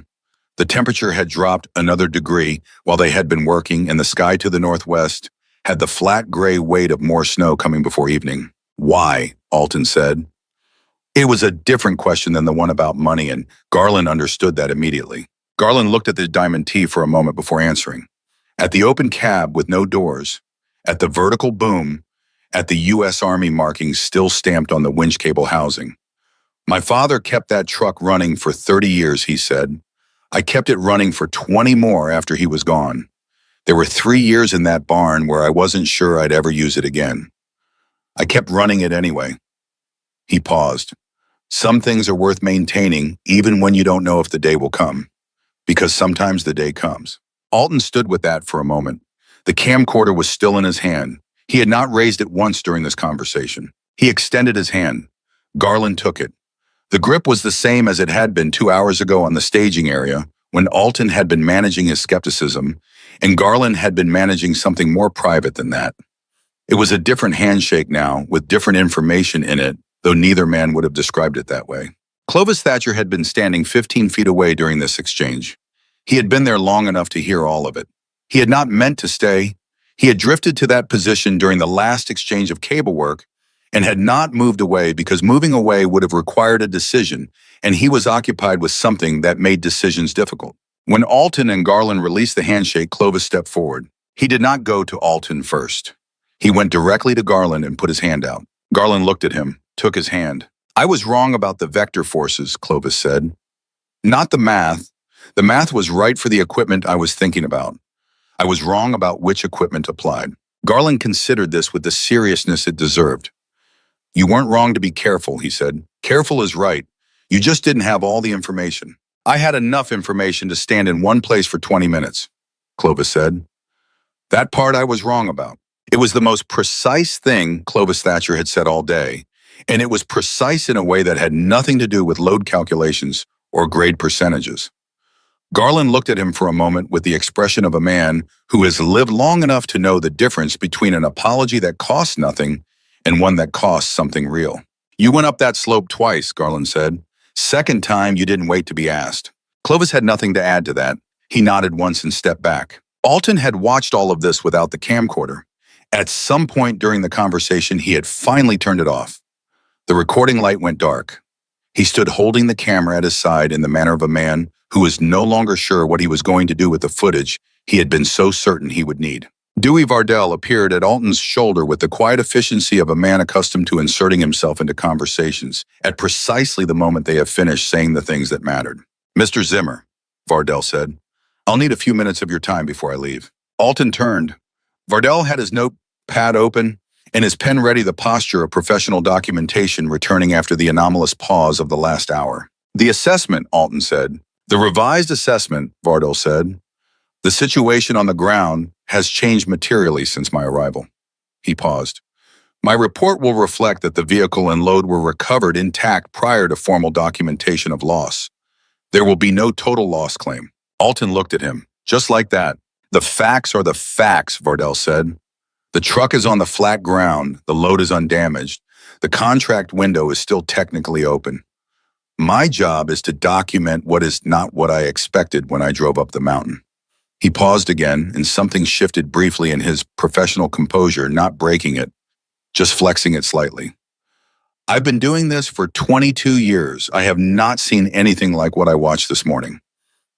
The temperature had dropped another degree while they had been working, and the sky to the northwest had the flat gray weight of more snow coming before evening. Why? Alton said. It was a different question than the one about money, and Garland understood that immediately. Garland looked at the Diamond T for a moment before answering. At the open cab with no doors, at the vertical boom, at the U.S. Army markings still stamped on the winch cable housing. My father kept that truck running for 30 years, he said. I kept it running for 20 more after he was gone. There were 3 years in that barn where I wasn't sure I'd ever use it again. I kept running it anyway. He paused. Some things are worth maintaining even when you don't know if the day will come, because sometimes the day comes. Alton stood with that for a moment. The camcorder was still in his hand. He had not raised it once during this conversation. He extended his hand. Garland took it. The grip was the same as it had been 2 hours ago on the staging area, when Alton had been managing his skepticism, and Garland had been managing something more private than that. It was a different handshake now, with different information in it, though neither man would have described it that way. Clovis Thatcher had been standing 15 feet away during this exchange. He had been there long enough to hear all of it. He had not meant to stay. He had drifted to that position during the last exchange of cable work and had not moved away because moving away would have required a decision, and he was occupied with something that made decisions difficult. When Alton and Garland released the handshake, Clovis stepped forward. He did not go to Alton first. He went directly to Garland and put his hand out. Garland looked at him, took his hand. I was wrong about the vector forces, Clovis said. Not the math. The math was right for the equipment I was thinking about. I was wrong about which equipment applied. Garland considered this with the seriousness it deserved. You weren't wrong to be careful, he said. Careful is right. You just didn't have all the information. I had enough information to stand in one place for 20 minutes, Clovis said. That part I was wrong about. It was the most precise thing Clovis Thatcher had said all day, and it was precise in a way that had nothing to do with load calculations or grade percentages. Garland looked at him for a moment with the expression of a man who has lived long enough to know the difference between an apology that costs nothing and one that costs something real. You went up that slope twice, Garland said. Second time, you didn't wait to be asked. Clovis had nothing to add to that. He nodded once and stepped back. Alton had watched all of this without the camcorder. At some point during the conversation, he had finally turned it off. The recording light went dark. He stood holding the camera at his side in the manner of a man who was no longer sure what he was going to do with the footage he had been so certain he would need. Dewey Vardell appeared at Alton's shoulder with the quiet efficiency of a man accustomed to inserting himself into conversations at precisely the moment they have finished saying the things that mattered. Mr. Zimmer, Vardell said, I'll need a few minutes of your time before I leave. Alton turned. Vardell had his notepad open and his pen ready, the posture of professional documentation returning after the anomalous pause of the last hour. The assessment, Alton said. The revised assessment, Vardell said. The situation on the ground has changed materially since my arrival. He paused. My report will reflect that the vehicle and load were recovered intact prior to formal documentation of loss. There will be no total loss claim. Alton looked at him. Just like that. The facts are the facts, Vardell said. The truck is on the flat ground. The load is undamaged. The contract window is still technically open. My job is to document what is not what I expected when I drove up the mountain. He paused again, and something shifted briefly in his professional composure, not breaking it, just flexing it slightly. I've been doing this for 22 years. I have not seen anything like what I watched this morning.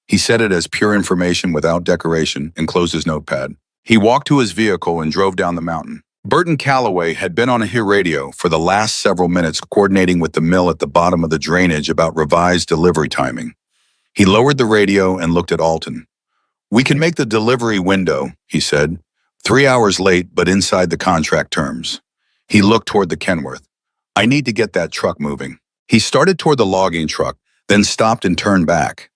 He said it as pure information without decoration and closed his notepad. He walked to his vehicle and drove down the mountain. Burton Calloway had been on a radio for the last several minutes coordinating with the mill at the bottom of the drainage about revised delivery timing. He lowered the radio and looked at Alton. "We can make the delivery window," he said. 3 hours late, but inside the contract terms. He looked toward the Kenworth. "I need to get that truck moving." He started toward the logging truck, then stopped and turned back.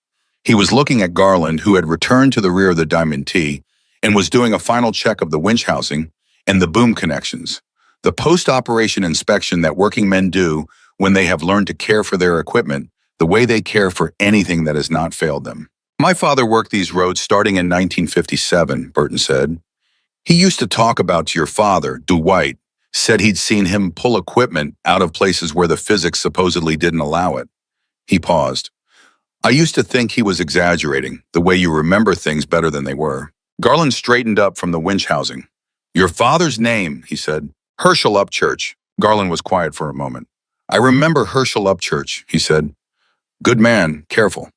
He was looking at Garland, who had returned to the rear of the Diamond T and was doing a final check of the winch housing and the boom connections, the post-operation inspection that working men do when they have learned to care for their equipment the way they care for anything that has not failed them. "My father worked these roads starting in 1957, Burton said. "He used to talk about your father, Dwight, said he'd seen him pull equipment out of places where the physics supposedly didn't allow it." He paused. "I used to think he was exaggerating, the way you remember things better than they were." Garland straightened up from the winch housing. "Your father's name," he said. "Herschel Upchurch." Garland was quiet for a moment. "I remember Herschel Upchurch," he said. "Good man, careful.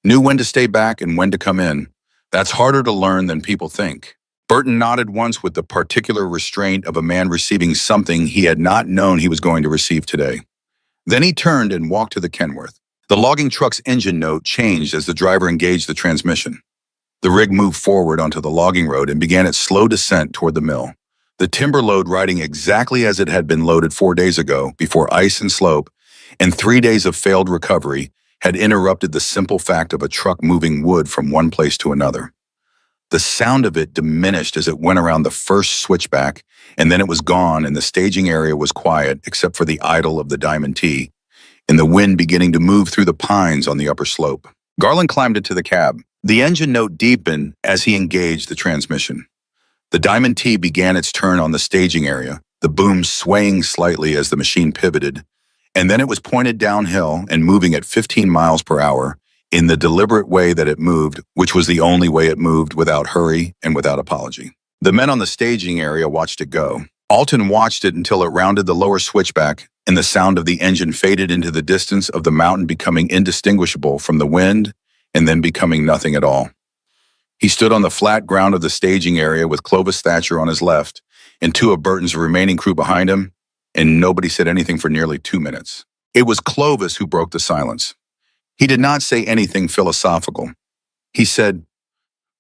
Knew when to stay back and when to come in. That's harder to learn than people think." Burton nodded once with the particular restraint of a man receiving something he had not known he was going to receive today. Then he turned and walked to the Kenworth. The logging truck's engine note changed as the driver engaged the transmission. The rig moved forward onto the logging road and began its slow descent toward the mill. The timber load riding exactly as it had been loaded 4 days ago, before ice and slope, and 3 days of failed recovery, had interrupted the simple fact of a truck moving wood from one place to another. The sound of it diminished as it went around the first switchback, and then it was gone, and the staging area was quiet except for the idle of the Diamond T, and the wind beginning to move through the pines on the upper slope. Garland climbed into the cab. The engine note deepened as he engaged the transmission. The Diamond T began its turn on the staging area, the boom swaying slightly as the machine pivoted, and then it was pointed downhill and moving at 15 miles per hour in the deliberate way that it moved, which was the only way it moved without hurry and without apology. The men on the staging area watched it go. Alton watched it until it rounded the lower switchback, and the sound of the engine faded into the distance of the mountain, becoming indistinguishable from the wind and then becoming nothing at all. He stood on the flat ground of the staging area with Clovis Thatcher on his left and 2 of Burton's remaining crew behind him, and nobody said anything for nearly 2 minutes. It was Clovis who broke the silence. He did not say anything philosophical. He said,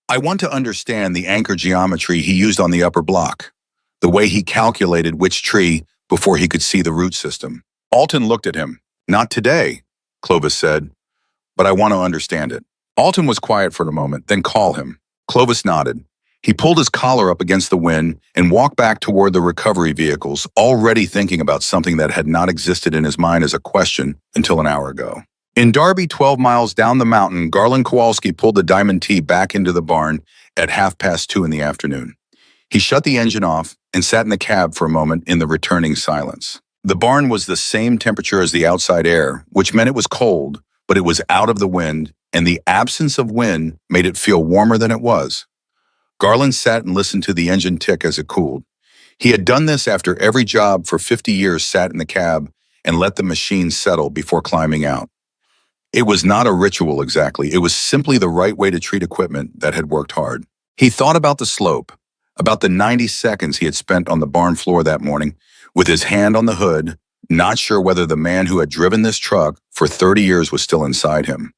"I want to understand the anchor geometry he used on the upper block, the way he calculated which tree before he could see the root system." Alton looked at him. "Not today," Clovis said, "but I want to understand it." Alton was quiet for a moment, then call him. Clovis nodded. He pulled his collar up against the wind and walked back toward the recovery vehicles, already thinking about something that had not existed in his mind as a question until an hour ago. In Darby, 12 miles down the mountain, Garland Kowalski pulled the Diamond T back into the barn at 2:30 in the afternoon. He shut the engine off and sat in the cab for a moment in the returning silence. The barn was the same temperature as the outside air, which meant it was cold, but it was out of the wind, and the absence of wind made it feel warmer than it was. Garland sat and listened to the engine tick as it cooled. He had done this after every job for 50 years, sat in the cab and let the machine settle before climbing out. It was not a ritual exactly. It was simply the right way to treat equipment that had worked hard. He thought about the slope, about the 90 seconds he had spent on the barn floor that morning with his hand on the hood, not sure whether the man who had driven this truck for 30 years was still inside him.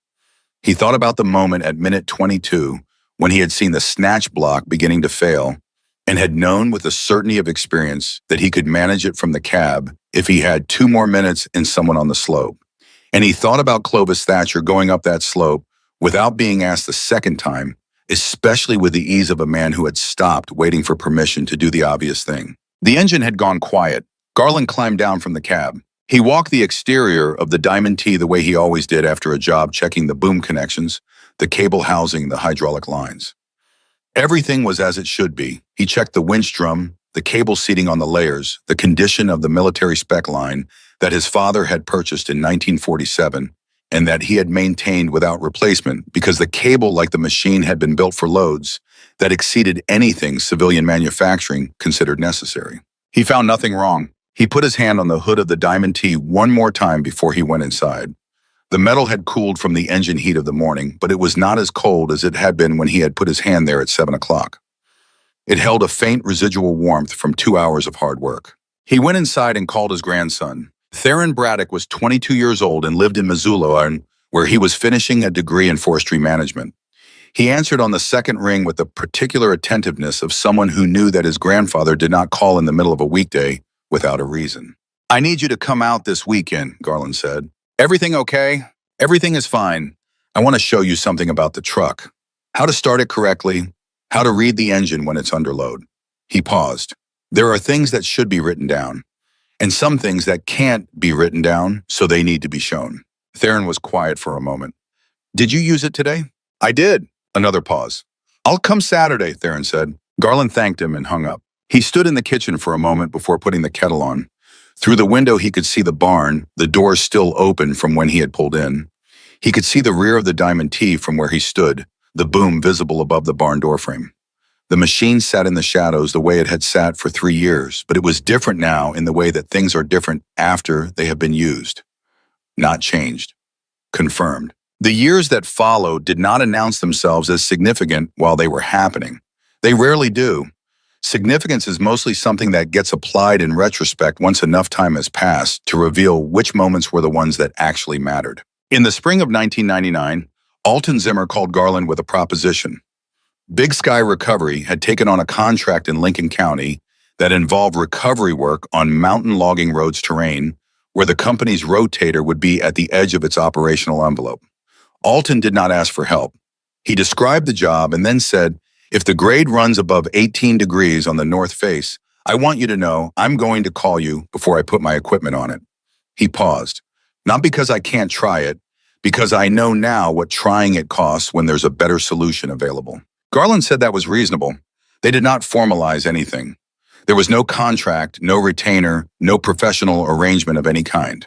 He thought about the moment at minute 22 when he had seen the snatch block beginning to fail and had known with the certainty of experience that he could manage it from the cab if he had 2 more minutes and someone on the slope. And he thought about Clovis Thatcher going up that slope without being asked the second time, especially with the ease of a man who had stopped waiting for permission to do the obvious thing. The engine had gone quiet. Garland climbed down from the cab. He walked the exterior of the Diamond T the way he always did after a job, checking the boom connections, the cable housing, the hydraulic lines. Everything was as it should be. He checked the winch drum, the cable seating on the layers, the condition of the military spec line that his father had purchased in 1947 and that he had maintained without replacement because the cable, like the machine, had been built for loads that exceeded anything civilian manufacturing considered necessary. He found nothing wrong. He put his hand on the hood of the Diamond T one more time before he went inside. The metal had cooled from the engine heat of the morning, but it was not as cold as it had been when he had put his hand there at 7 o'clock. It held a faint residual warmth from 2 hours of hard work. He went inside and called his grandson. Theron Braddock was 22 years old and lived in Missoula, where he was finishing a degree in forestry management. He answered on the second ring with the particular attentiveness of someone who knew that his grandfather did not call in the middle of a weekday without a reason. "I need you to come out this weekend," Garland said. "Everything okay?" "Everything is fine. I want to show you something about the truck. How to start it correctly, how to read the engine when it's under load." He paused. "There are things that should be written down, and some things that can't be written down, so they need to be shown." Theron was quiet for a moment. "Did you use it today?" "I did." Another pause. "I'll come Saturday," Theron said. Garland thanked him and hung up. He stood in the kitchen for a moment before putting the kettle on. Through the window, he could see the barn, the doors still open from when he had pulled in. He could see the rear of the Diamond T from where he stood, the boom visible above the barn doorframe. The machine sat in the shadows the way it had sat for 3 years, but it was different now in the way that things are different after they have been used. Not changed. Confirmed. The years that followed did not announce themselves as significant while they were happening. They rarely do. Significance is mostly something that gets applied in retrospect once enough time has passed to reveal which moments were the ones that actually mattered. In the spring of 1999, Alton Zimmer called Garland with a proposition. Big Sky Recovery had taken on a contract in Lincoln County that involved recovery work on mountain logging roads terrain, where the company's rotator would be at the edge of its operational envelope. Alton did not ask for help. He described the job and then said, "If the grade runs above 18 degrees on the north face, I want you to know I'm going to call you before I put my equipment on it." He paused. "Not because I can't try it, because I know now what trying it costs when there's a better solution available." Garland said that was reasonable. They did not formalize anything. There was no contract, no retainer, no professional arrangement of any kind.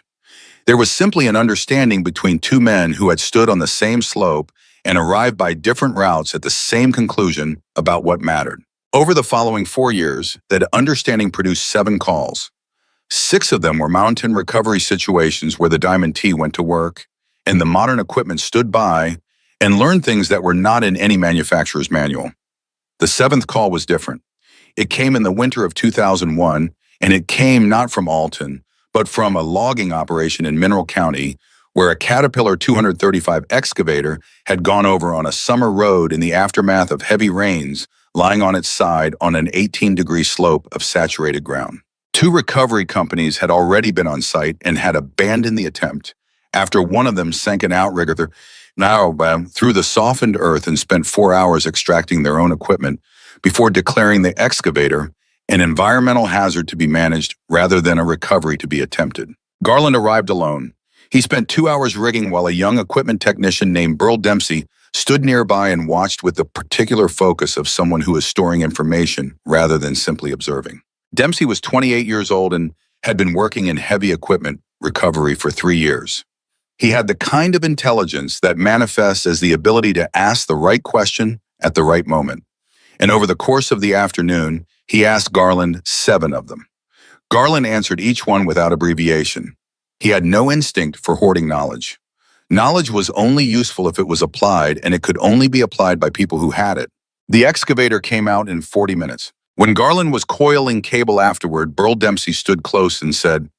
There was simply an understanding between two men who had stood on the same slope and arrived by different routes at the same conclusion about what mattered. Over the following 4 years, that understanding produced 7 calls. 6 of them were mountain recovery situations where the Diamond T went to work, and the modern equipment stood by and learned things that were not in any manufacturer's manual. The 7th call was different. It came in the winter of 2001, and it came not from Alton, but from a logging operation in Mineral County, where a Caterpillar 235 excavator had gone over on a summer road in the aftermath of heavy rains, lying on its side on an 18-degree slope of saturated ground. 2 recovery companies had already been on site and had abandoned the attempt after one of them sank an outrigger through the softened earth and spent 4 hours extracting their own equipment before declaring the excavator an environmental hazard to be managed rather than a recovery to be attempted. Garland arrived alone. He spent 2 hours rigging while a young equipment technician named Burl Dempsey stood nearby and watched with the particular focus of someone who is storing information rather than simply observing. Dempsey was 28 years old and had been working in heavy equipment recovery for 3 years. He had the kind of intelligence that manifests as the ability to ask the right question at the right moment. And over the course of the afternoon, he asked Garland 7 of them. Garland answered each one without abbreviation. He had no instinct for hoarding knowledge. Knowledge was only useful if it was applied, and it could only be applied by people who had it. The excavator came out in 40 minutes. When Garland was coiling cable afterward, Burl Dempsey stood close and said,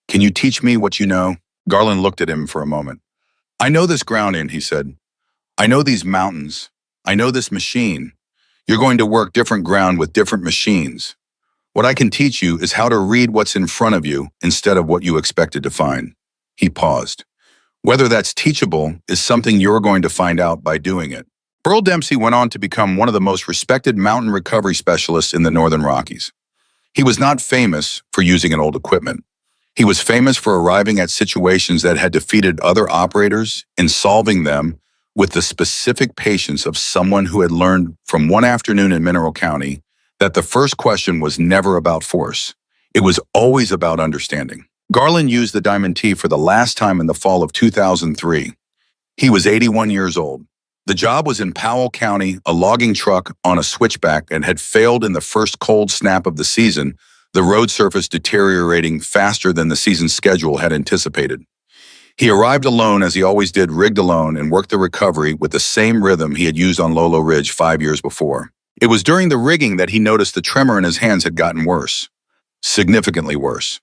"Can you teach me what you know?" Garland looked at him for a moment. "I know this grounding," he said. "I know these mountains. I know this machine. You're going to work different ground with different machines. What I can teach you is how to read what's in front of you instead of what you expected to find." He paused. "Whether that's teachable is something you're going to find out by doing it." Burl Dempsey went on to become one of the most respected mountain recovery specialists in the Northern Rockies. He was not famous for using an old equipment. He was famous for arriving at situations that had defeated other operators and solving them with the specific patience of someone who had learned from one afternoon in Mineral County that the first question was never about force. It was always about understanding. Garland used the Diamond T for the last time in the fall of 2003. He was 81 years old. The job was in Powell County, a logging truck on a switchback, and had failed in the first cold snap of the season, the road surface deteriorating faster than the season's schedule had anticipated. He arrived alone, as he always did, rigged alone, and worked the recovery with the same rhythm he had used on Lolo Ridge 5 years before. It was during the rigging that he noticed the tremor in his hands had gotten worse, significantly worse.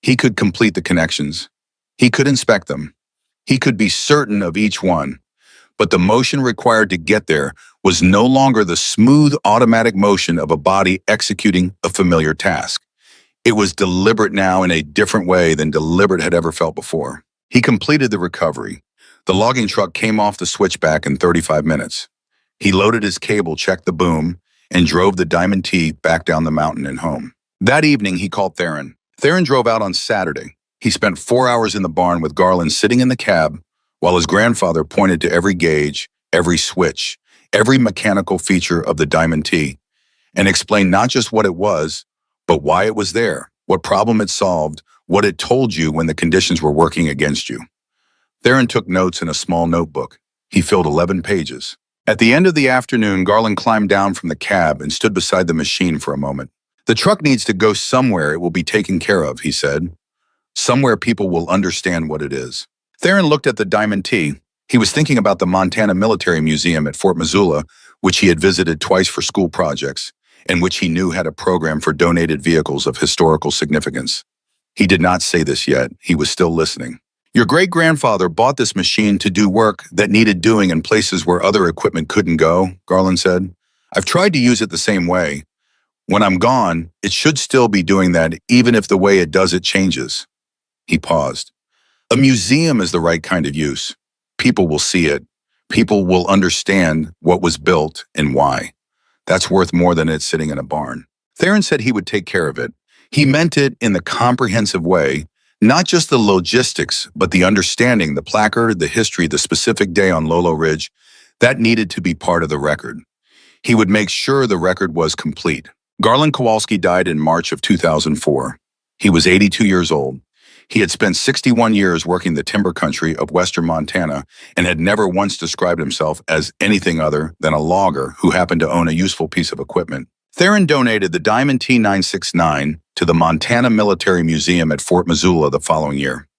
He could complete the connections. He could inspect them. He could be certain of each one. But the motion required to get there was no longer the smooth automatic motion of a body executing a familiar task. It was deliberate now in a different way than deliberate had ever felt before. He completed the recovery. The logging truck came off the switchback in 35 minutes. He loaded his cable, checked the boom, and drove the Diamond T back down the mountain and home. That evening, he called Theron. Theron drove out on Saturday. He spent 4 hours in the barn with Garland sitting in the cab while his grandfather pointed to every gauge, every switch, every mechanical feature of the Diamond T, and explained not just what it was, but why it was there, what problem it solved, what it told you when the conditions were working against you. Theron took notes in a small notebook. He filled 11 pages. At the end of the afternoon, Garland climbed down from the cab and stood beside the machine for a moment. "The truck needs to go somewhere it will be taken care of," he said. "Somewhere people will understand what it is." Theron looked at the Diamond T. He was thinking about the Montana Military Museum at Fort Missoula, which he had visited twice for school projects, and which he knew had a program for donated vehicles of historical significance. He did not say this yet. He was still listening. "Your great-grandfather bought this machine to do work that needed doing in places where other equipment couldn't go," Garland said. "I've tried to use it the same way. When I'm gone, it should still be doing that, even if the way it does it changes." He paused. "A museum is the right kind of use. People will see it. People will understand what was built and why. That's worth more than it sitting in a barn." Theron said he would take care of it. He meant it in the comprehensive way, not just the logistics, but the understanding, the placard, the history, the specific day on Lolo Ridge. That needed to be part of the record. He would make sure the record was complete. Garland Kowalski died in March of 2004. He was 82 years old. He had spent 61 years working the timber country of western Montana and had never once described himself as anything other than a logger who happened to own a useful piece of equipment. Theron donated the Diamond T969 to the Montana Military Museum at Fort Missoula the following year.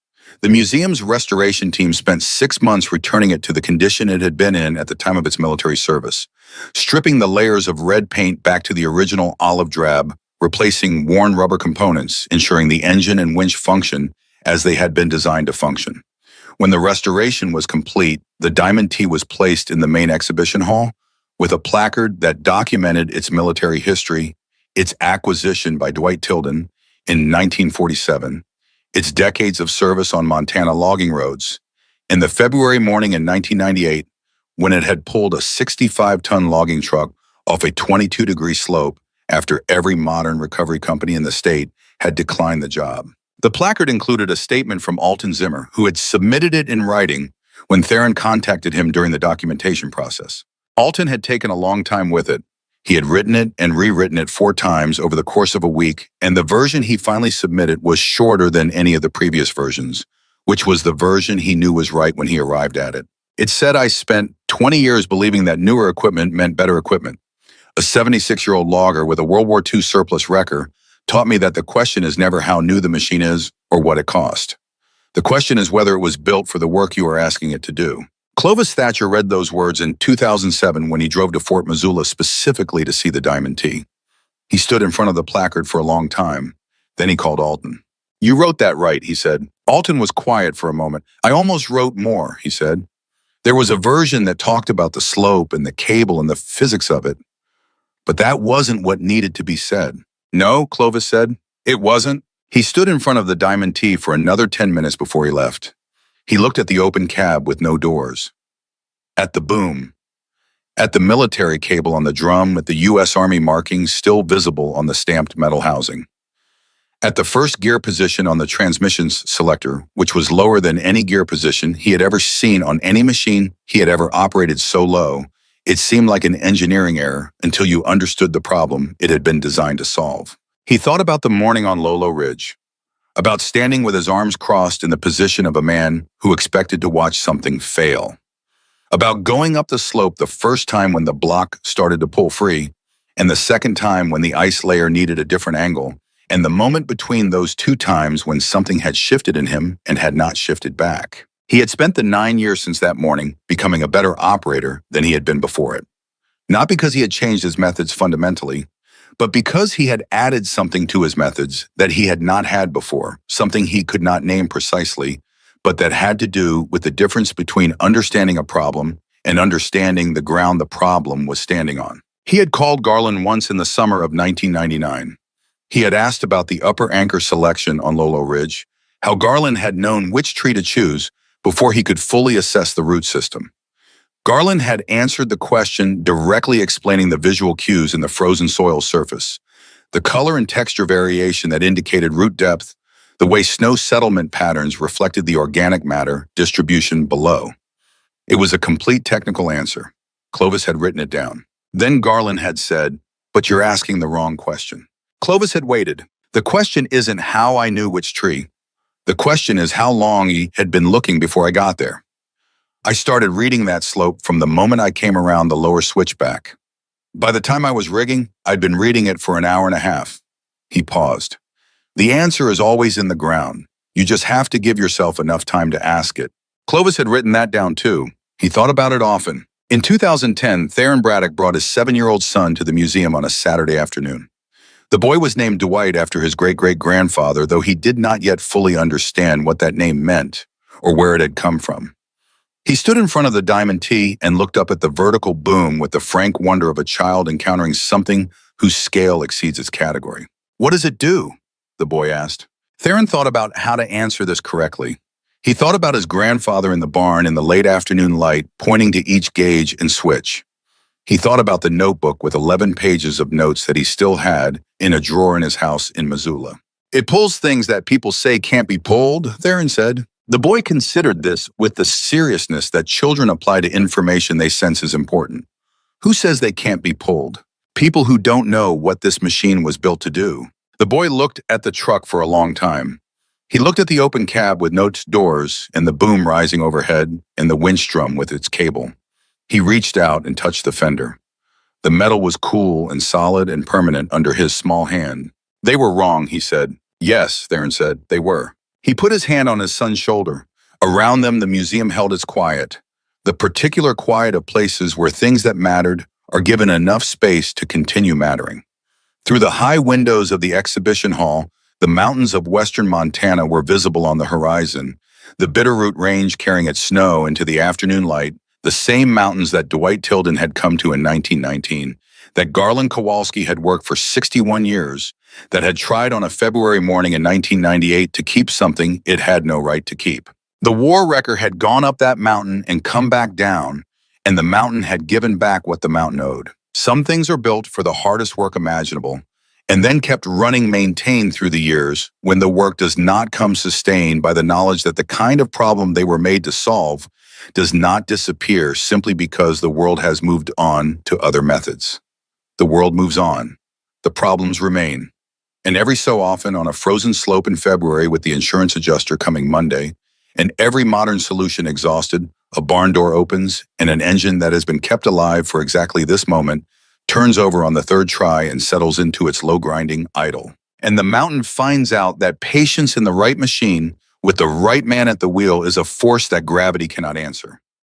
The museum's restoration team spent 6 months returning it to the condition it had been in at the time of its military service, stripping the layers of red paint back to the original olive drab, replacing worn rubber components, ensuring the engine and winch function as they had been designed to function. When the restoration was complete, the Diamond T was placed in the main exhibition hall with a placard that documented its military history, its acquisition by Dwight Tilden in 1947, its decades of service on Montana logging roads, and the February morning in 1998 when it had pulled a 65-ton logging truck off a 22-degree slope after every modern recovery company in the state had declined the job. The placard included a statement from Alton Zimmer, who had submitted it in writing when Theron contacted him during the documentation process. Alton had taken a long time with it. He had written it and rewritten it 4 times over the course of a week, and the version he finally submitted was shorter than any of the previous versions, which was the version he knew was right when he arrived at it. It said, "I spent 20 years believing that newer equipment meant better equipment. A 76-year-old logger with a World War II surplus wrecker taught me that the question is never how new the machine is or what it cost. The question is whether it was built for the work you are asking it to do." Clovis Thatcher read those words in 2007 when he drove to Fort Missoula specifically to see the Diamond T. He stood in front of the placard for a long time. Then he called Alton. "You wrote that right," he said. Alton was quiet for a moment. "I almost wrote more," he said. "There was a version that talked about the slope and the cable and the physics of it, but that wasn't what needed to be said." "No," Clovis said, "it wasn't." He stood in front of the Diamond T for another 10 minutes before he left. He looked at the open cab with no doors, at the boom, at the military cable on the drum with the U.S. Army markings still visible on the stamped metal housing, at the first gear position on the transmissions selector, which was lower than any gear position he had ever seen on any machine he had ever operated so low, It seemed like an engineering error until you understood the problem it had been designed to solve. He thought about the morning on Lolo Ridge, about standing with his arms crossed in the position of a man who expected to watch something fail, about going up the slope the first time when the block started to pull free, and the second time when the ice layer needed a different angle, and the moment between those two times when something had shifted in him and had not shifted back. He had spent the 9 years since that morning becoming a better operator than he had been before it. Not because he had changed his methods fundamentally, but because he had added something to his methods that he had not had before, something he could not name precisely, but that had to do with the difference between understanding a problem and understanding the ground the problem was standing on. He had called Garland once in the summer of 1999. He had asked about the upper anchor selection on Lolo Ridge, how Garland had known which tree to choose before he could fully assess the root system. Garland had answered the question directly explaining the visual cues in the frozen soil surface, the color and texture variation that indicated root depth, the way snow settlement patterns reflected the organic matter distribution below. It was a complete technical answer. Clovis had written it down. Then Garland had said, "But you're asking the wrong question." Clovis had waited. "The question isn't how I knew which tree. The question is how long he had been looking before I got there. I started reading that slope from the moment I came around the lower switchback. By the time I was rigging, I'd been reading it for an hour and a half." He paused. "The answer is always in the ground. You just have to give yourself enough time to ask it." Clovis had written that down too. He thought about it often. In 2010, Theron Braddock brought his 7-year-old son to the museum on a Saturday afternoon. The boy was named Dwight after his great-great-grandfather, though he did not yet fully understand what that name meant or where it had come from. He stood in front of the Diamond T and looked up at the vertical boom with the frank wonder of a child encountering something whose scale exceeds its category. "What does it do?" the boy asked. Theron thought about how to answer this correctly. He thought about his grandfather in the barn in the late afternoon light, pointing to each gauge and switch. He thought about the notebook with 11 pages of notes that he still had in a drawer in his house in Missoula. "It pulls things that people say can't be pulled," Theron said. The boy considered this with the seriousness that children apply to information they sense is important. Who says they can't be pulled? People who don't know what this machine was built to do. The boy looked at the truck for a long time. He looked at the open cab with no doors and the boom rising overhead and the winch drum with its cable. He reached out and touched the fender. The metal was cool and solid and permanent under his small hand. "They were wrong," he said. "Yes," Theron said, "they were." He put his hand on his son's shoulder. Around them, the museum held its quiet, the particular quiet of places where things that mattered are given enough space to continue mattering. Through the high windows of the exhibition hall, the mountains of western Montana were visible on the horizon, the Bitterroot Range carrying its snow into the afternoon light, the same mountains that Dwight Tilden had come to in 1919, that Garland Kowalski had worked for 61 years, that had tried on a February morning in 1998 to keep something it had no right to keep. The war wrecker had gone up that mountain and come back down, and the mountain had given back what the mountain owed. Some things are built for the hardest work imaginable, and then kept running maintained through the years when the work does not come sustained by the knowledge that the kind of problem they were made to solve does not disappear simply because the world has moved on to other methods. The world moves on. The problems remain. And every so often, on a frozen slope in February with the insurance adjuster coming Monday, and every modern solution exhausted, a barn door opens, and an engine that has been kept alive for exactly this moment turns over on the third try and settles into its low-grinding idle. And the mountain finds out that patience in the right machine with the right man at the wheel is a force that gravity cannot answer.